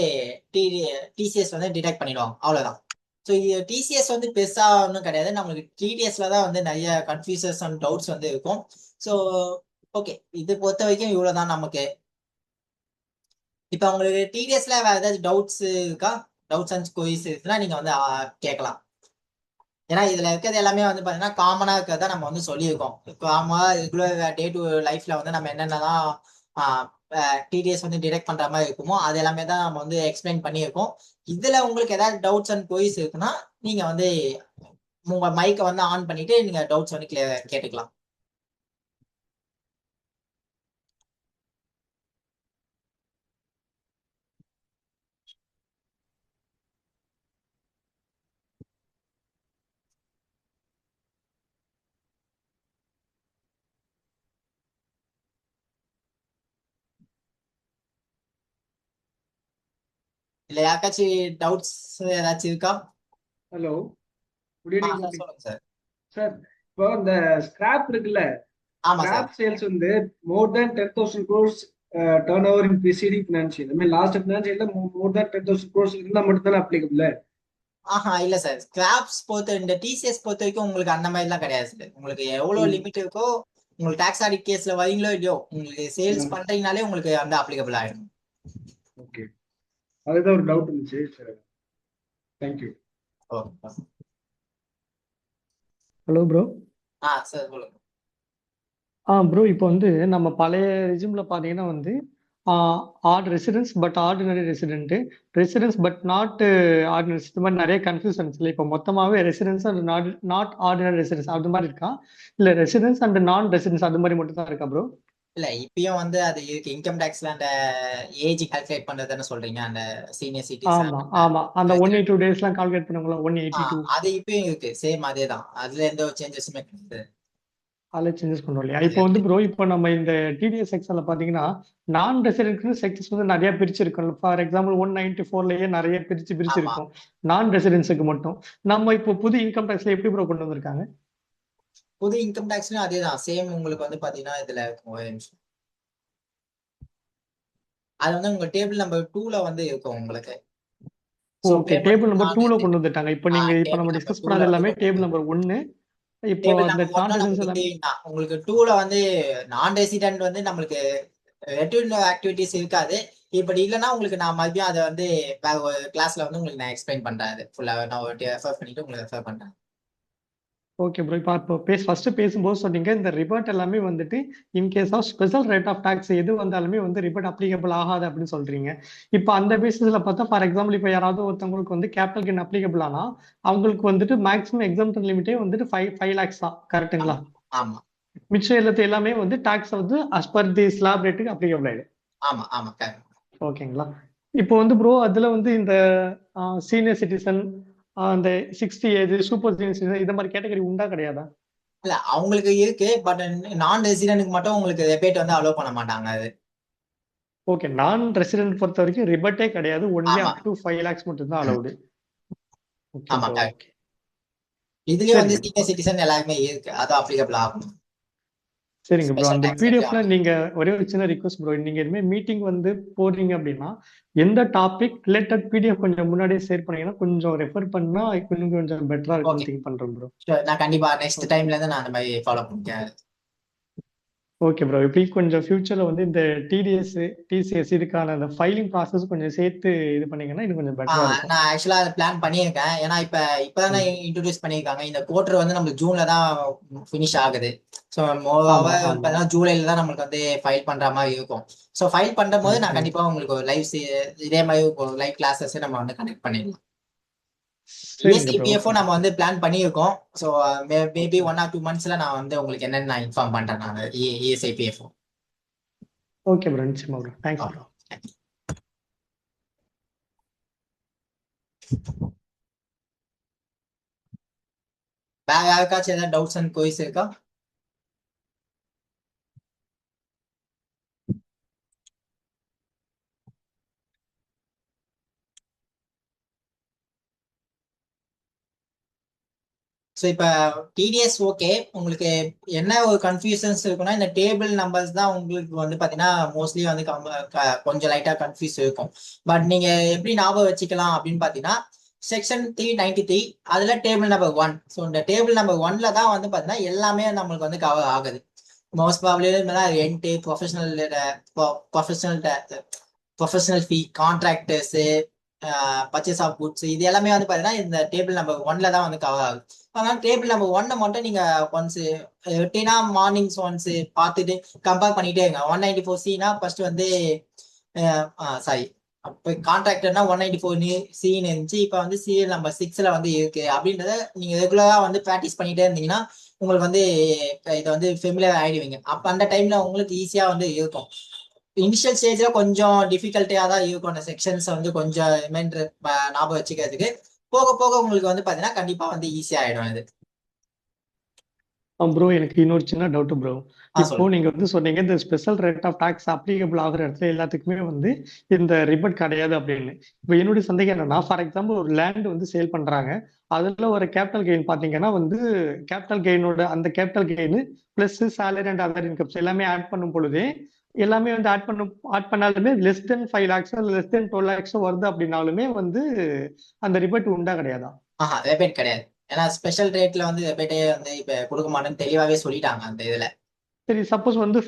டிசிஎஸ் வந்து டிடெக்ட் பண்ணிடுவாங்க, அவ்வளவுதான். ஸோ இது டிசிஎஸ் வந்து பெருசா ஒன்றும் கிடையாது. நம்மளுக்கு டிடிஎஸ்ல தான் வந்து நிறைய கன்ஃபியூசன்ஸ் அண்ட் டவுட்ஸ் வந்து இருக்கும். ஸோ ஓகே, இது பொறுத்த வரைக்கும் இவ்வளவுதான் நமக்கு. இப்போ உங்களுக்கு டிடிஎஸ்ல வேற ஏதாச்சும் டவுட்ஸ் இருக்கா? டவுட்ஸ் அண்ட் கொரிஸ் இருக்குன்னா நீங்க வந்து கேட்கலாம். ஏன்னா இதுல இருக்கிறது எல்லாமே வந்து பாத்தீங்கன்னா காமனா இருக்கிறத நம்ம வந்து சொல்லியிருக்கோம். காமனா ரெகுலர் டே டு லைஃப்ல வந்து நம்ம என்னென்னலாம் டிடிஎஸ் வந்து டிடெக்ட் பண்ற மாதிரி இருக்குமோ அது எல்லாமே தான் நம்ம வந்து எக்ஸ்பிளைன் பண்ணியிருக்கோம். இதுல உங்களுக்கு ஏதாவது டவுட்ஸ் அண்ட் கொரிஸ் இருக்குன்னா நீங்க வந்து உங்க மைக்கை வந்து ஆன் பண்ணிட்டு நீங்க டவுட்ஸ் வந்து கேட்டுக்கலாம். இல்ல யாருக்காச்சும் டவுட்ஸ் ஏதாச்சும் இருக்கா? Hello, good evening. சார் சொல்லுங்க சார். சார், இப்போ இந்த ஸ்கிராப் இருக்குல்ல, ஆமா சார். ஸ்கிராப் சேல்ஸ் வந்து more than 10,000 crores turnover in preceding financial, I mean last ஃபினான்ஷியல்ல மோர் தேன் 10,000 crores இருந்தால் மட்டும்தான் அப்ளிகபிள். இல்ல சார், ஸ்கிராப்ஸ் பொறுத்த இந்த டிசிஎஸ் பொறுத்த வரைக்கும் உங்களுக்கு அந்த மாதிரி எல்லாம் கிடையாது சார். உங்களுக்கு எவ்வளவு லிமிட் இருக்கோ, உங்களுக்கு டாக்ஸ் ஆடிட் கேஸ்ல வரீங்களோ இல்லையோ, உங்களுக்கு சேல்ஸ் பண்றீங்கனாலே உங்களுக்கு அந்த அப்ளிகபிள் ஆயிடும். ஓகே, அதுதான் ஒரு டவுட் இருந்துச்சு sir. Thank you. Hello bro. Sir சொல்லுங்க. ப்ரோ, இப்போ வந்து நம்ம பழைய ரெஜியூம்ல பார்த்தீங்கன்னா வந்து ஆட் residence but ordinary residence but not ordinary, இந்த மாதிரி நிறைய கன்ஃபியூஷன்ஸ் இல்லை. இப்போ மொத்தமாகவே residence and not ordinary residence அது மாதிரி இருக்கா, இல்லை ரெசிடென்ஸ் அண்ட் நான் ரெசிடென்ஸ் அது மாதிரி மட்டும் தான் இருக்கா ப்ரோ? இல்ல இப்பயும் வந்து அது இருக்கு. இன்கம் டாக்ஸ்ல அந்த ஏஜ் கால்குலேட் பண்றதுன்னு சொல்றீங்க, அந்த சீனியர் சிட்டிசன். ஆமா, அந்த 182 daysலாம் கால்குலேட் பண்ணுவாங்களா? 182 அது இப்பயும் இருக்கு, சேம் அதே தான். அதுல எந்த ஒரு சேஞ்சஸுமே கிடையாது. அதில் சேஞ்சஸ் பண்ணுவோம் இல்லையா? இப்போ வந்து ப்ரோ, இப்போ நம்ம இந்த டிடிஎஸ் செக்ஷன்ல பார்த்தீங்கன்னா நான் ரெசிடென்ட்ஸ்க்கு செக்ஷன்ஸ் வந்து நிறைய பிரிச்சிருக்கோம். ஃபார் எக்ஸாம்பிள் 194லயே நிறைய பிரிச்சு இருக்கும் நான் ரெசிடென்ஸுக்கு மட்டும். நம்ம இப்போ புது இன்கம் டாக்ஸ்ல எப்படி ப்ரோ கொண்டு வந்திருக்காங்க? புது இன்கம் டாக்ஸ்லயும் அதே தான், சேம். உங்களுக்கு வந்து பாத்தீங்கன்னா இதுல இருக்கும், ஒரு நிமிஷம். அது வந்து உங்க டேபிள் நம்பர் 2ல வந்து இருக்கும் உங்களுக்கு. ஓகே, டேபிள் நம்பர் 2ல கொண்டு வந்துட்டாங்க. இப்போ இப்போ நம்ம டிஸ்கஸ் பண்ணது எல்லாமே டேபிள் நம்பர் 1. இப்போ அந்த நான் ரெசிடென்ஸ் எல்லாமே உங்களுக்கு 2ல வந்து நான் ரெசிடென்ட் வந்து நம்மளுக்கு ஆக்டிவிட்டிஸ் இருக்காது. இப்படி இல்லைன்னா உங்களுக்கு நான் மறுபடியும் அதை வந்து வேற ஒரு கிளாஸ்ல வந்து உங்களுக்கு நான் எக்ஸ்பிளைன் பண்றேன். அது ஃபுல்லா நான் ரெஃபர் பண்ணிட்டு உங்களுக்கு ரெஃபர் பண்றேன். ஓகே ப்ரோ, இப்போ ஃபர்ஸ்ட் பேசும்போது சொன்னீங்க இந்த ரிபர்ட் எல்லாமே வந்துட்டு in case of special rate of tax எது வந்தாலுமே வந்து ரிபர்ட் அப்ளிகபிள் ஆகாது அப்படின்னு சொல்றீங்க. இப்போ அந்த பேசிஸ்ல பார்த்தா ஃபார் எக்ஸாம்பிள் இப்போ யாராவது ஒருத்தவங்களுக்கு வந்து கேபிட்டல் கெயின் அப்ளிகபிள் ஆனா அவங்களுக்கு வந்துட்டு மேக்ஸிமம் எக்ஸாம்ஷன் லிமிட்டே வந்துட்டு 5 lakhs தான், கரெக்ட்டுங்களா? ஆமா. மிச்சம் எல்லாமே வந்து டாக்ஸ் வந்து அஸ் பர் தி ஸ்லாப் ரேட்டுக்கு அப்ளிகபிள் ஆயிடும். ஆமா. ஓகேங்களா? இப்போ வந்து ப்ரோ அதுல வந்து இந்த சீனியர் சிட்டிசன், அந்த 60 ஏஜ், சூப்பர் சீனியர் சிட்டிசன் இந்த மாதிரி கேட்டகரி உண்டா கிடையாதா? இல்ல அவங்களுக்கு இருக்கு, பட் நான் ரெசிடென்ட்க்கு மட்டும் உங்களுக்கு ரெபேட் வந்து அலோவ் பண்ண மாட்டாங்க அது. ஓகே, நான் ரெசிடென்ட் பொறுத்த வரைக்கும் ரிபட்டே கிடையாது, ஒன்லி ஆமா. அப் டு 5 lakhs மட்டும் தான் அலௌடு. ஓகே ஆமா ப்ரோ, correct. ஓகே. இதுலயே வந்து சரிங்க ப்ரோ, சீனியர் சிட்டிசன் எல்லாருமே இருக்கு, அது அப்ளிகபிள் ஆகும். சரிங்க ப்ரோ. ஸ்பெஷல் அந்த டாக்ஸ் பிடிஎஃப்ல நீங்க ஒரே ஒரு சின்ன ரிக்வஸ்ட் ப்ரோ, நீங்க இனிமே மீட்டிங் வந்து போடுறீங்க அப்படின்னா எந்த டாபிக் ரிலேட்டட் பிடிஎஃப் கொஞ்சம் முன்னாடியே ஷேர் பண்ணீங்கன்னா கொஞ்சம் ரெஃபர் பண்ணா இன்னும் கொஞ்சம் பெட்டரா ஓகே, இருக்கும்னு திங்க் பண்றேன் ப்ரோ. நான் கண்டிப்பா நெக்ஸ்ட் டைம்ல இருந்து நான் அந்த மாதிரி ஃபாலோ பண்ணிக்கிறேன். Okay bro. இப்படி கொஞ்சம் ஃபியூச்சர்ல வந்து இந்த டிடிஎஸ், டிசிஎஸ் இதுக்கான அந்த ஃபைலிங் ப்ராசஸ் கொஞ்சம் சேர்த்து இது பண்ணீங்கன்னா இன்னும் கொஞ்சம் பெட்டரா இருக்கும். நான் ஆக்சுவலா அதை பிளான் பண்ணியிருக்கேன். ஏன்னா இப்பதானே இன்ட்ரோடியூஸ் பண்ணியிருக்காங்க. இந்த குவார்டர் வந்து நம்மளுக்கு ஜூன்ல தான் ஃபினிஷ் ஆகுது. ஸோ ஆமா மோரோவர் ஆமா இப்பதான் ஜூலைல தான் நம்மளுக்கு வந்து ஃபைல் பண்ற மாதிரி இருக்கும். ஸோ ஃபைல் பண்ணும் போது நான் ம். கண்டிப்பா உங்களுக்கு ஒரு இதே மாதிரி ஒரு லைவ் கிளாஸஸ் நம்ம வந்து கனெக்ட் பண்ணிடலாம். சரிங்க ப்ரோ. ESIPFO நம்ம வந்து பிளான் பண்ணியிருக்கோம். ஸோ மேபி 1 or 2 monthsல நான் வந்து உங்களுக்கு என்னன்னு நான் இன்ஃபார்ம் பண்றேன். நான் ESIPFO. ஓகே ப்ரோ, நிச்சயமா ப்ரோ. Thanks bro. வேற யாருக்காச்சும் ஏதாவது டவுட்ஸ் அண்ட் கொய்ஸ் இருக்கா? ஸோ இப்போ டிடிஎஸ் ஓகே, உங்களுக்கு என்ன ஒரு கன்ஃபியூஷன்ஸ் இருக்குன்னா இந்த டேபிள் நம்பர்ஸ் தான் உங்களுக்கு வந்து பார்த்தீங்கன்னா மோஸ்ட்லி வந்து கொஞ்சம் லைட்டாக கன்ஃபியூஸ் இருக்கும். பட் நீங்கள் எப்படி ஞாபகம் வச்சுக்கலாம் அப்படின்னு பார்த்தீங்கன்னா செக்ஷன் 393 அதில் டேபிள் நம்பர் 1. ஸோ இந்த டேபிள் நம்பர் 1ல தான் வந்து பார்த்தீங்கன்னா எல்லாமே நம்மளுக்கு வந்து கவர் ஆகுது. Most probably rent, professional professional fee, contractors, purchase of goods, இது எல்லாமே வந்து பார்த்தீங்கன்னா இந்த டேபிள் நம்பர் 1ல தான் வந்து கவர் ஆகுது. அதனால டேபிள் நம்பர் 1 மட்டும் நீங்க ஒன்ஸ் ரொட்டீனா மார்னிங்ஸ் ஒன்ஸ் பார்த்துட்டு கம்பேர் பண்ணிட்டே இருங்க. 194C ஃபர்ஸ்ட் வந்து சாரி, அப்போ கான்ட்ராக்டர்னா 194C இருந்துச்சு, இப்போ வந்து சீரியல் நம்பர் 6ல வந்து இருக்கு. அப்படின்றத நீங்க ரெகுலரா வந்து ப்ராக்டிஸ் பண்ணிட்டே இருந்தீங்கன்னா உங்களுக்கு வந்து இதை வந்து ஃபெமிலியர் ஆயிடுவீங்க. அப்போ அந்த டைம்ல உங்களுக்கு ஈஸியா வந்து இருக்கும். இனிஷியல் ஸ்டேஜ்ல கொஞ்சம் டிஃபிகல்ட்டியா தான் இருக்கும் அந்த செக்ஷன்ஸ் வந்து கொஞ்சம் ரிமைண்டர் ஞாபகம் வச்சுக்கிறதுக்கு. போக போக உங்களுக்கு வந்து பாத்தீங்கன்னா கண்டிப்பா வந்து ஈஸியா ஆயிடும் இது. ப்ரோ எனக்கு இன்னொரு சின்ன டவுட் ப்ரோ. இப்போ சொல்லுங்க. நீங்க வந்து சொன்னீங்க இந்த special rate of tax applicable ஆகுற இடத்துல எல்லாத்துக்குமே வந்து இந்த ரிபட் கிடையாது அப்படின்னு. இப்போ என்னுடைய சந்தேகம் என்னன்னா, ஃபார் எக்ஸாம்பிள் ஒரு லேண்ட் வந்து சேல் பண்றாங்க, அதுல ஒரு கேபிட்டல் கெயின் பாத்தீங்கன்னா வந்து கேபிட்டல் கெயினோட அந்த capital gain plus salary and other incomes எல்லாமே ஆட் பண்ணும் பொழுதே எல்லாமே வந்து ஆட் பண்ணாலுமே less than 5 lakhs less than 12 lakhs வருது அப்படின்னாலுமே வந்து அந்த ரிபட் உண்டா கிடையாதா? ரெபேட் கிடையாது. ஏன்னா ஸ்பெஷல் ரேட்ல வந்து ரெபேட்டே வந்து இப்ப கொடுக்க மாட்டேன்னு தெளிவாவே சொல்லிட்டாங்க அந்த இதுல. சரி, சப்போஸ் வந்து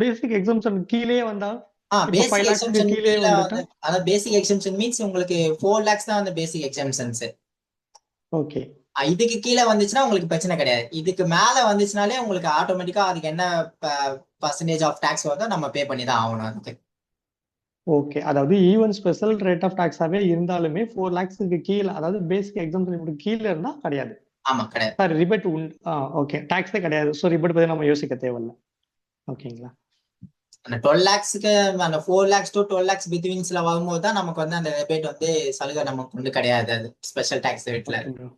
பேசிக் எக்ஸாம்ஷன் கீழே வந்தா, இப்போ 5 பேசிக் lakhsக்கு எக்ஸம்ஷன் கீழே கீழே வந்துட்டா? வந்து அதாவது பேசிக் எக்ஸம்ஷன் மீன்ஸ் உங்களுக்கு 4 lakhs தான் வந்து பேசிக் எக்ஸம்ஷன்ஸ். ஓகே இதுக்கு கீழே வந்துச்சுன்னா உங்களுக்கு பிரச்சனை கிடையாது. இதுக்கு மேல வந்துச்சுனாலே உங்களுக்கு ஆட்டோமேட்டிக்கா அதுக்கு என்ன பர்சன்டேஜ் ஆஃப் டாக்ஸ் வருதோ நம்ம பே பண்ணி தான் ஆகணும் அதுக்கு. ஓகே. அதாவது ஈவன் ஸ்பெஷல் ரேட் ஆஃப் டாக்ஸாவே இருந்தாலுமே 4 lakhsக்கு கீழே, அதாவது பேசிக் எக்ஸாம்ஷன் கீழே இருந்தா கிடையாது. ஆமா கிடையாது. சார் ரிபட் உண்டு. ஓகே, டாக்ஸே கிடையாது. ஸோ ரிபட் பத்தி நம்ம யோசிக்க தேவையில்ல. ஓகேங்களா? அந்த 12 lakhsக்கு அந்த 4 lakhs to 12 lakhs பிட்வீன்ஸ்ல வரும்போது தான் நமக்கு வந்து அந்த ரிபேட் வந்து சலுகை நமக்கு வந்து கிடையாது, அது ஸ்பெஷல் டாக்ஸ் ரேட்ல. Okay bro.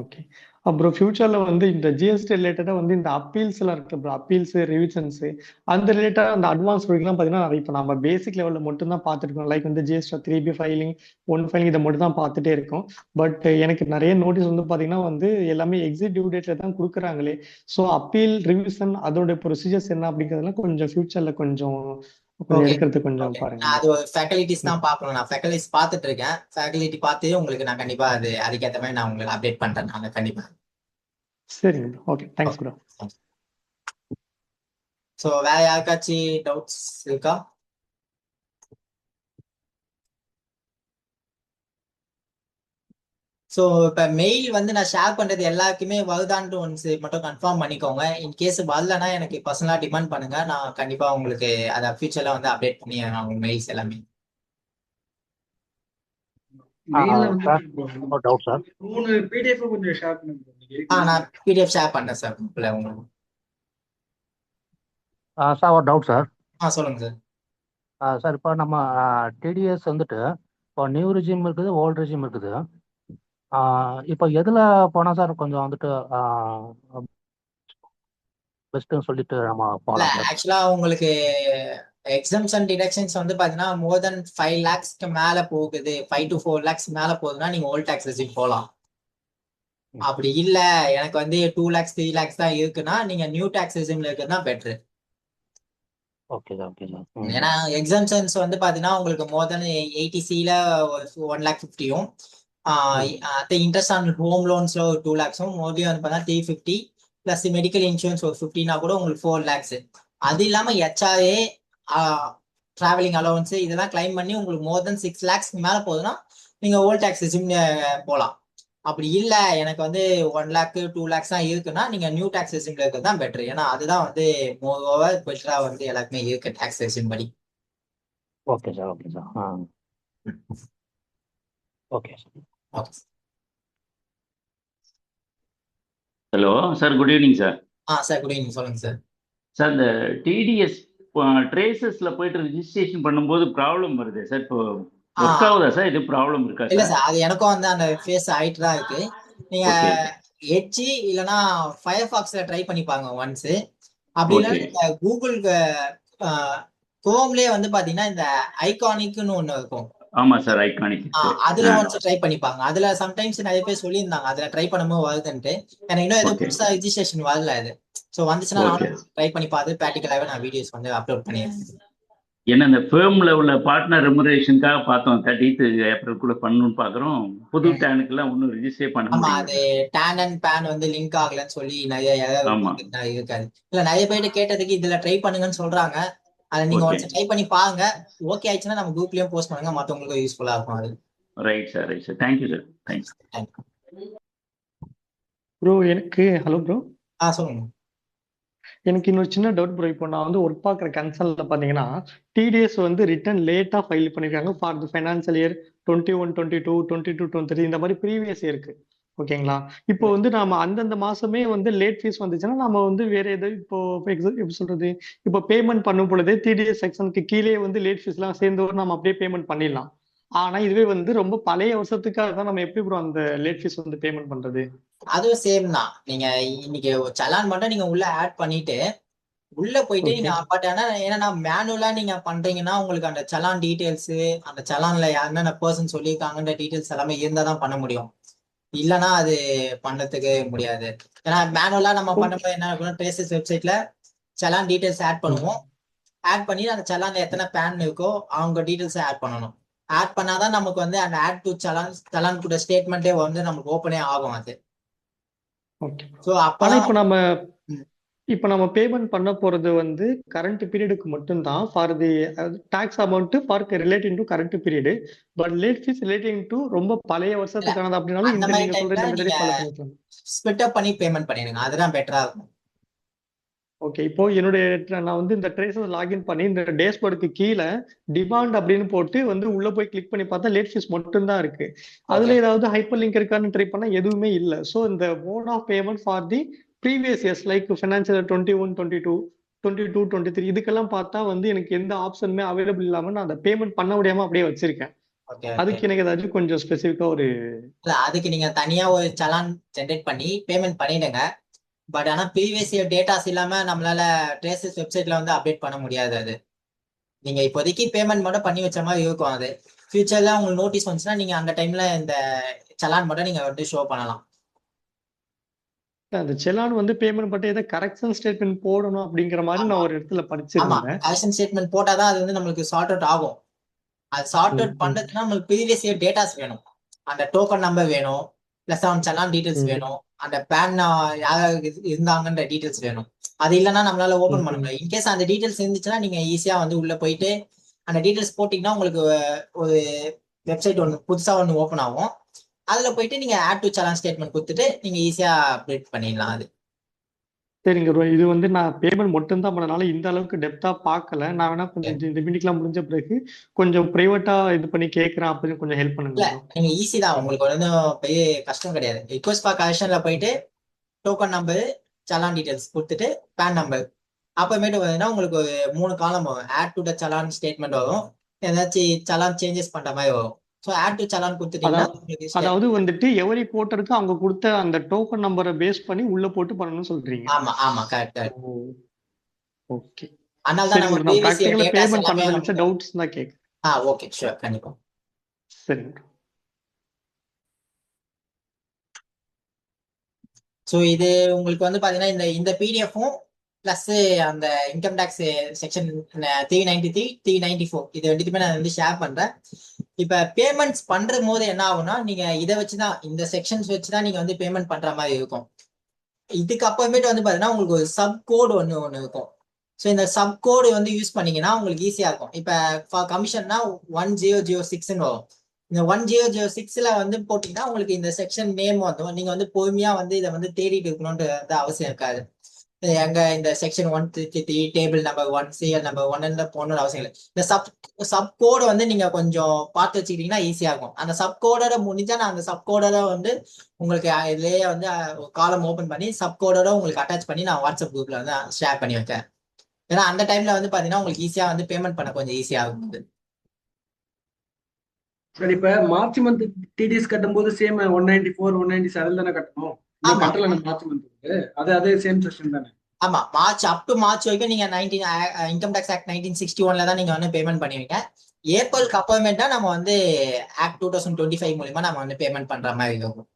ஓகே. அப்புறம் ஃபியூச்சர்ல வந்து இந்த ஜிஎஸ்டி ரிலேட்டடா வந்து இந்த அப்பீல்ஸ் எல்லாம் இருக்கு ப்ரோ, அப்பீல்ஸ், ரிவிஷன்ஸ், அந்த ரிலேட்டடா அந்த அட்வான்ஸ் ஒர்க்லாம் பாத்தீங்கன்னா இப்போ நம்ம பேசிக் லெவல்ல மட்டும் தான் பார்த்துருக்கோம். லைக் வந்து ஜிஎஸ்டி 3B ஃபைலிங், 1 ஃபைலிங் இதை மட்டும் தான் பார்த்துட்டே இருக்கோம். பட் எனக்கு நிறைய நோட்டீஸ் வந்து பாத்தீங்கன்னா வந்து எல்லாமே எக்ஸிக்யூட்டிவ் டேட்ல தான் கொடுக்குறாங்களே. ஸோ அப்பீல், ரிவிஷன் அதோட ப்ரொசீஜர்ஸ் என்ன அப்படிங்கிறதுலாம் கொஞ்சம் ஃபியூச்சர்ல கொஞ்சம் ஓகே எடுக்கிறதுக்கு கொஞ்சம் பாருங்க நான் bro. அது ஃபேக்கல்டிஸ் தான் பார்க்கணும். நான் ஃபேக்கல்டிஸ் பார்த்துட்டு இருக்கேன். ஃபேக்கல்டி பார்த்து உங்களுக்கு நான் கண்டிப்பா அதுக்கேற்ற மாதிரி நான் உங்களுக்கு அப்டேட் பண்றேன் நான் கண்டிப்பா. சரிங்க bro. Okay, thanks bro. So வேற யாருக்காச்சும் டவுட்ஸ் இருக்கா? ஸோ இப்போ மெயில் வந்து நான் ஷேர் பண்றது எல்லாருக்குமே வருதான்ட்டு ஒன்ஸ் மட்டும் கன்ஃபார்ம் பண்ணிக்கோங்க. இன்கேஸ் வரலன்னா எனக்கு பர்சனலாக டிமாண்ட் பண்ணுங்க, நான் கண்டிப்பா உங்களுக்கு அதை ஃபியூச்சர்ல வந்து அப்டேட் பண்ணி உங்க மெயில்ஸ் எல்லாமே. மெயில்ல வந்து sir no doubt sir. 3 PDF கொஞ்சம் ஷேர் பண்ணுங்க. நான் பிடிஎஃப் ஷேர் பண்றேன் சார் குரூப்ல உங்களுக்கு. சார் ஒரு டவுட் சார். சொல்லுங்க சார். சார் இப்போ நம்ம டிடிஎஸ் வந்துட்டு இப்போ நியூ ரெஜிம் இருக்குது, ஓல்டு ரெஜிம் இருக்குது. இப்போ எதில் போனால் சார் கொஞ்சம் வந்துட்டு பெஸ்ட்டுன்னு சொல்லிட்டு நம்ம இல்ல போகலாம் சார்? ஆக்சுவலா உங்களுக்கு எக்ஸம்ஷன் டிடக்ஷன்ஸ் வந்து பாத்தீங்கன்னா மோர் தென் 5 lakhsக்கு மேல போகுது, 5 to 4 lakhs மேல போகுதுன்னா நீங்க ஓல்ட் டாக்ஸ் ரெஜிம் போகலாம். அப்படி இல்ல எனக்கு வந்து 2 lakhs 3 lakhs தான் இருக்குன்னா நீங்க நியூ டாக்ஸ் ரெஜிம்ல இருக்கிறது தான் better. Okay sir, okay sir. ஏன்னா எக்ஸம்ஷன்ஸ் வந்து பாத்தீங்கன்னா உங்களுக்கு மோர் தென் 80Cல 1,50,000 இன்ட்ரெஸ்ட் ஆன் ஹோம் லோன்ஸ்ல ஒரு 2 lakhs மோர்லி வந்து பார்த்தா 350 பிளஸ் மெடிக்கல் இன்சூரன்ஸ் ஒரு 15 கூட உங்களுக்கு 4 lakhs. அது இல்லாம HRA டிராவலிங் அலவன்ஸ் இதெல்லாம் கிளைம் பண்ணி உங்களுக்கு மோர் தென் 6 lakhs மேல போகுதுன்னா நீங்க ஓல்ட் டாக்ஸ் ரெஜிம் போகலாம். அப்படி இல்ல எனக்கு வந்து 1 lakh 2 lakhs தான் இருக்குன்னா நீங்க நியூ டாக்ஸ் ரெஜிம்ல இருக்கிறது தான் பெட்டர். ஏன்னா அதுதான் வந்து மோர் ஓவர் பெட்டரா வந்து எல்லாருக்குமே இருக்கு டாக்ஸ் ரெஜிம் படி. Okay sir, okay sir. Okay sir. Okay hello sir, good evening sir. Sir good evening, சொல்லுங்க சார். சார் இந்த டிடிஎஸ் ட்ரேசஸ்ல போயிட்டு ரெஜிஸ்ட்ரேஷன் பண்ணும்போது ப்ராப்ளம் வருது சார். இப்போ ஒர்க் ஆகுதா சார்? இது ப்ராப்ளம் இருக்கா இல்ல சார்? சார், அது எனக்கும் வந்து அந்த ஃபேஸ் ஆயிட்டு தான் இருக்கு. நீங்க ஓகே எட்ஜி இல்லைன்னா ஃபயர்ஃபாக்ஸ்ல ட்ரை பண்ணி பாருங்க ஒன்ஸ். அப்படி இல்லைன்னா ஓகே நீங்க கூகுள் குரோம்லயே வந்து பாத்தீங்கன்னா இந்த ஐகானிக்னு ஒண்ணு இருக்கும். ஆமா சார், ஐகானிக். அதுல ஒன்ஸ் ட்ரை பண்ணி பாருங்க. அதுல சம்டைம்ஸ் நிறைய பேர் சொல்லியிருந்தாங்க அதுல ட்ரை பண்ணும்போது வருதுன்ட்டு. எனக்கு இன்னும் எதுவும் ஓகே புதுசா ரெஜிஸ்ட்ரேஷன் வரல இது. ஸோ வந்துச்சுன்னா ஓகே. நானும் ட்ரை பண்ணி பார்த்து ப்ராக்டிக்கலாவே நான் வீடியோஸ் வந்து அப்லோட் பண்ணிடுறேன். ஏன்னா இந்த ஃபேர்ம்ல உள்ள பார்ட்னர் ரெமுனரேஷனுக்காக பார்த்தோம், 30th ஏப்ரல் பண்ணணும்னு பாக்குறோம். புது டேனுக்கெல்லாம் ஒன்றும் ரெஜிஸ்டர் பண்ண ஆமா, அது முடியல. டேன் அண்ட் பேன் வந்து லிங்க் ஆகலன்னு சொல்லி நிறைய ஆமா இருக்காது. இல்ல நிறைய பேர்ட்டு கேட்டதுக்கு இதுல ட்ரை பண்ணுங்கன்னு சொல்றாங்க. அதை நீங்க ஓகே, ஒன்ஸ் ட்ரை பண்ணி பாருங்க. ஓகே ஆயிடுச்சுன்னா நம்ம குரூப்லயும் போஸ்ட் பண்ணுங்க, மற்றவங்களுக்கும் யூஸ்ஃபுல்லா இருக்கும் அது. Right sir, right sir. Thank you sir, thanks. Bro எனக்கு ஹலோ ப்ரோ, சொல்லுங்க. எனக்கு இன்னொரு சின்ன டவுட் ப்ரோ. இப்போ நான் வந்து ஒர்க் பார்க்குற கன்சல்ல பார்த்தீங்கன்னா டிடிஎஸ் வந்து ரிட்டர்ன் லேட்டாக ஃபைல் பண்ணியிருக்காங்க ஃபார் தி ஃபைனான்சியல் இயர் 21, 22, 22, 23 இந்த மாதிரி ப்ரீவியஸ் இயருக்கு. ஓகேங்களா? இப்போ வந்து நாம அந்தந்த மாசமே வந்து லேட் ஃபீஸ் வந்துச்சுன்னா நம்ம வந்து வேற எதாவது இப்போ எப்படி சொல்றது, இப்போ பேமெண்ட் பண்ணும் பொழுதே டிடிஎஸ் செக்ஷனுக்கு கீழே வந்து லேட் ஃபீஸ்லாம் சேர்ந்து நம்ம அப்படியே பேமெண்ட் பண்ணிடலாம். ஆனா இதுவே வந்து ரொம்ப பழைய வருஷத்துக்காக தான் நம்ம எப்படி ப்ரோ அந்த லேட் ஃபீஸ் வந்து பேமெண்ட் பண்றது? அதுவும் சேம் தான். நீங்க இன்னைக்கு சலான் மட்டும் நீங்க உள்ள ஆட் பண்ணிட்டு உள்ள போயிட்டு ஓகே நீங்க பட் ஆனா ஏன்னா மேனுவலா நீங்க பண்றீங்கன்னா உங்களுக்கு அந்த சலான் டீடைல்ஸ், அந்த சலான்ல என்னென்ன பர்சன் சொல்லியிருக்காங்கன்ற டீடைல்ஸ் எல்லாமே இருந்தா தான் பண்ண முடியும். இல்லைன்னா அது பண்ணதுக்கு முடியாது. ஏன்னா மேனுவலா நம்ம ஓகே பண்ணும்போது என்ன இருக்கும், ட்ரேசஸ் வெப்சைட்ல சலான் டீடைல்ஸ் ஆட் பண்ணுவோம். ஆட் பண்ணி அந்த சலான்ல எத்தனை பேன் இருக்கோ அவங்க டீடைல்ஸ் ஆட் பண்ணணும். ஆட் பண்ணாதான் நமக்கு வந்து அந்த ஆட் டு சலான் கூட ஸ்டேட்மெண்ட்டே வந்து நமக்கு ஓப்பனே ஆகும் அது. ஓகே. ஸோ ஆனா அப்பதான் இப்போ நம்ம பேமெண்ட் பண்ண போறது வந்து கரண்ட் பீரியடுக்கு மட்டும்தான் for the tax amount for relating to current period. But late fees relating to ரொம்ப பழைய வருஷத்துக்கானது அப்படின்னாலும் அந்த இந்த மாதிரி நீங்க சொல்ற டைம்ல இந்த மெத்தடே நீங்க ஃபாலோ பண்ணிக்கலாம். ஸ்பிட் அப் பண்ணி பேமெண்ட் பண்ணிடுங்க, அதுதான் பெட்டரா இருக்கும். ஓகே. இப்போ நான் வந்து இந்த ட்ரேசஸ் லாகின் பண்ணி இந்த டேஷ்போர்டுக்கு கீழே டிமாண்ட் அப்படின்னு போட்டு வந்து உள்ள போய் கிளிக் பண்ணி பார்த்தா லேட் ஃபீஸ் மட்டும் தான் இருக்கு. அதுல ஏதாவது ஹைப்பர் லிங்க் இருக்கான்னு ட்ரை பண்ணா எதுவுமே இல்லை. ஸோ இந்த mode of payment for the previous years like financial 21, 22, 22, 23 இதுக்கெல்லாம் பார்த்தா வந்து எனக்கு எந்த ஆப்ஷனுமே அவைலபிள் இல்லாம நான் அதை பேமெண்ட் பண்ண முடியாம அப்படியே வச்சிருக்கேன். அதுக்கு எனக்கு ஏதாச்சும் கொஞ்சம் ஸ்பெசிஃபிக்கா ஒரு இல்ல அதுக்கு நீங்க தனியா ஒரு சலான் ஜென்ரேட் பண்ணி பேமெண்ட் பண்ணிடுங்க. பட் ஆனா ப்ரீவியஸ் இயர் டேட்டாஸ் இல்லாம நம்மளால ட்ரேசஸ் வெப்சைட்ல வந்து அப்டேட் பண்ண முடியாது. அது நீங்க இப்போதைக்கு பேமெண்ட் மட்டும் பண்ணி வச்ச மாதிரி இருக்கும். அது ஃபியூச்சர்ல உங்களுக்கு நோட்டீஸ் வந்துச்சுன்னா நீங்க அந்த டைம்ல இந்த சலான் மட்டும் நீங்க வந்து ஷோ பண்ணலாம். அந்த செலான் வந்து பேமெண்ட் பட்டு ஏதாவது கரெக்ஷன் ஸ்டேட்மெண்ட் போடணும் அப்படிங்கிற மாதிரி நான் ஒரு இடத்துல ஆமா, படிச்சிருந்தேன். கரெக்ஷன் ஸ்டேட்மெண்ட் போட்டாதான் அது வந்து நம்மளுக்கு சார்ட் அவுட் ஆகும். அது சார்ட் அவுட் பண்றதுன்னா நம்மளுக்கு ப்ரீவியஸ் இயர் டேட்டாஸ் வேணும். அந்த டோக்கன் நம்பர் வேணும், பிளஸ் அவன் சலான் டீடைல்ஸ் வேணும், அந்த பேன் யாராவது இருந்தாங்கன்ற டீடைல்ஸ் வேணும். அது இல்லைன்னா நம்மளால ஓபன் பண்ண முடியாது. இன்கேஸ் அந்த டீடைல்ஸ் இருந்துச்சுன்னா நீங்க ஈஸியா வந்து உள்ள போயிட்டு அந்த டீடைல்ஸ் போட்டீங்கன்னா உங்களுக்கு ஒரு வெப்சைட் ஒன்று புதுசா ஒன்று ஓப்பன் ஆகும். அதுல போயிட்டு நீங்க ஆட் டு சலான் ஸ்டேட்மெண்ட் கொடுத்துட்டு நீங்க ஈஸியா அப்டேட் பண்ணிடலாம். அது சரிங்க ப்ரோ. இது வந்து நான் பேமெண்ட் மட்டும் தான் பண்ணனால இந்த அளவுக்கு டெப்தா பார்க்கல. நான் வேணா கொஞ்சம் இந்த மீட்டிங்லாம் முடிஞ்ச பிறகு கொஞ்சம் பிரைவேட்டா இது பண்ணி கேட்கறேன் அப்படின்னு கொஞ்சம் ஹெல்ப் பண்ணுங்க இல்ல ப்ரோ. நீங்க ஈஸி தான், உங்களுக்கு ஒன்றும் பெரிய கஷ்டம் கிடையாது. ரிக்வஸ்ட் ஃபார் கரெக்ஷன்ல போயிட்டு டோக்கன் நம்பர், சலான் டீடைல்ஸ் கொடுத்துட்டு பேன் நம்பர் அப்புறமேட்டு பார்த்தீங்கன்னா உங்களுக்கு ஒரு 3 காலம் வரும். Add to the challan statement வரும். ஏதாச்சும் சலான் சேஞ்சஸ் பண்ற மாதிரி வரும். ஸோ ஆட் டு சலான் கொடுத்துட்டீங்கன்னா அதாவது உங்களுக்கு அதாவது வந்துட்டு எவரி போர்ட்டருக்கு அவங்க கொடுத்த அந்த டோக்கன் நம்பரை பேஸ் பண்ணி உள்ள போட்டு பண்ணணும்னு சொல்றீங்க. ஆமா ஆமா கரெக்ட் கரெக்ட். ஓகே அதனால தான் சரி நம்ம ப்ரோ, நான் ப்ரீவியஸ் இயர் ப்ராக்டிக்கலா டேட்டாஸ் பேமெண்ட் எல்லாமே பண்றது நமக்கு. டவுட்ஸ் தான் கேட்குறேன். ஓகே ஷூர் கண்டிப்பா. சரி bro. ஸோ இது உங்களுக்கு வந்து பாத்தீங்கன்னா இந்த இந்த பிடிஎஃப்பும் பிளஸ் அந்த இன்கம் டேக்ஸ் செக்ஷன் 393 394 இது ரெண்டுக்குமே நான் வந்து ஷேர் பண்றேன். இப்ப பேமெண்ட்ஸ் பண்ற போது என்ன ஆகும்னா நீங்க இதை வச்சுதான் இந்த செக்ஷன்ஸ் வச்சுதான் நீங்க வந்து பேமெண்ட் பண்ற மாதிரி இருக்கும். இதுக்கு அப்புறமேட்டு வந்து பாத்தீங்கன்னா உங்களுக்கு ஒரு சப் கோடு ஒன்று இருக்கும். ஸோ இந்த சப் கோடு வந்து யூஸ் பண்ணீங்கன்னா உங்களுக்கு ஈஸியா இருக்கும். இப்ப கமிஷன்னா 1006 வரும். இந்த 1006 வந்து போட்டீங்கன்னா உங்களுக்கு இந்த செக்ஷன் நேம் வந்துடும். நீங்க வந்து பொறுமையா வந்து இதை வந்து தேடிட்டு இருக்கணும்ன்ற அவசியம் இருக்காது. எங்க இந்த section 133 table number 1 CL number 1 போகணும்னு அவசியம் இல்லை. இந்த சப் கோடை வந்து நீங்க கொஞ்சம் பார்த்து வச்சுக்கிட்டீங்கன்னா ஈஸியா இருக்கும். அந்த சப் கோடோட முடிஞ்சா நான் அந்த சப் கோடோட வந்து உங்களுக்கு இதுலயே வந்து காலம் ஓபன் பண்ணி சப் கோடோட உங்களுக்கு அட்டாச் பண்ணி நான் வாட்ஸ்அப் குரூப்ல வந்து ஷேர் பண்ணி வைக்கிறேன். ஏன்னா அந்த டைம்ல வந்து பாத்தீங்கன்னா உங்களுக்கு ஈஸியா வந்து பேமெண்ட் பண்ண கொஞ்சம் ஈஸியா இருக்கும். சரி, இப்ப மார்ச் மந்த் டிடிஎஸ் கட்டும்போது சேம் 194 197 தானே கட்டணும்? நீங்க ஆமா கட்டல மார்ச் மந்த், அதே சேம் செக்ஷன் தானே? ஆமா மார்ச் அப் டு மார்ச் வரைக்கும் நீங்க இன்கம் டேக்ஸ் ஆக்ட் 1961 தான் நீங்க வந்து பேமெண்ட் பண்ணுவீங்க. ஏப்ரலுக்கு அப்பாயின்மெண்டா நம்ம வந்து ஆக்ட் 2025 மூலியமா நம்ம வந்து பேமெண்ட் பண்ற மாதிரி இருக்கும்.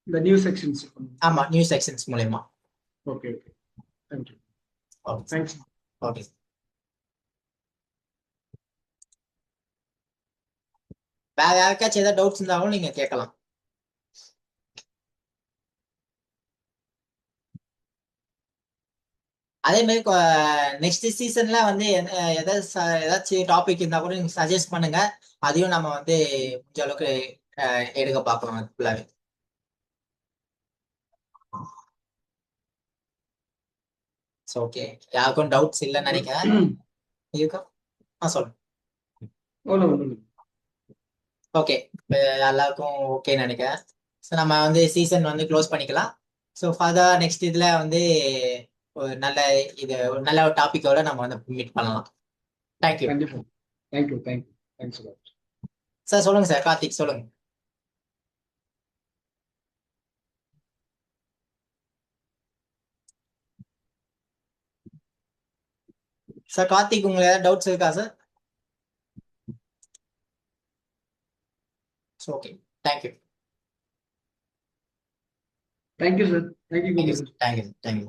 இந்த நியூ செக்ஷன்ஸ். ஆமா நியூ செக்ஷன்ஸ் மூலியமா. Okay okay, thank you. Okay thanks. Okay. வேற யாருக்காச்சும் ஏதாவது டவுட்ஸ் இருந்தாலும் நீங்க கேட்கலாம். அதே மாதிரி நெக்ஸ்ட் சீசன்ல வந்து ஏதாச்சும் டாபிக் இருந்தா கூட நீங்க சஜஸ்ட் பண்ணுங்க. அதையும் நம்ம வந்து முடிஞ்ச அளவுக்கு எடுக்க பார்க்கணும் அது ஃபுல்லாவே. ஓகே யாருக்கும் டவுட்ஸ் இல்லைன்னு நினைக்கிறேன். இருக்கா? சொல்லுங்க. ஓகே எல்லாருக்கும் ஓகே நினைக்கிறேன். ஸோ நம்ம வந்து சீசன் வந்து க்ளோஸ் பண்ணிக்கலாம். ஸோ ஃபர்தர் நெக்ஸ்ட் இதுல வந்து ஒரு நல்ல ஒரு டாபிக்கோட நம்ம வந்து மீட் பண்ணலாம். தேங்க்யூ. கண்டிப்பா. Thank you thank you, thanks. சார் சொல்லுங்க சார், கார்த்திக் சொல்லுங்க. சார் கார்த்திக் உங்களுக்கு ஏதாவது டவுட்ஸ் இருக்கா sir? Okay thank you. Thank you sir. Thank you. Thank you.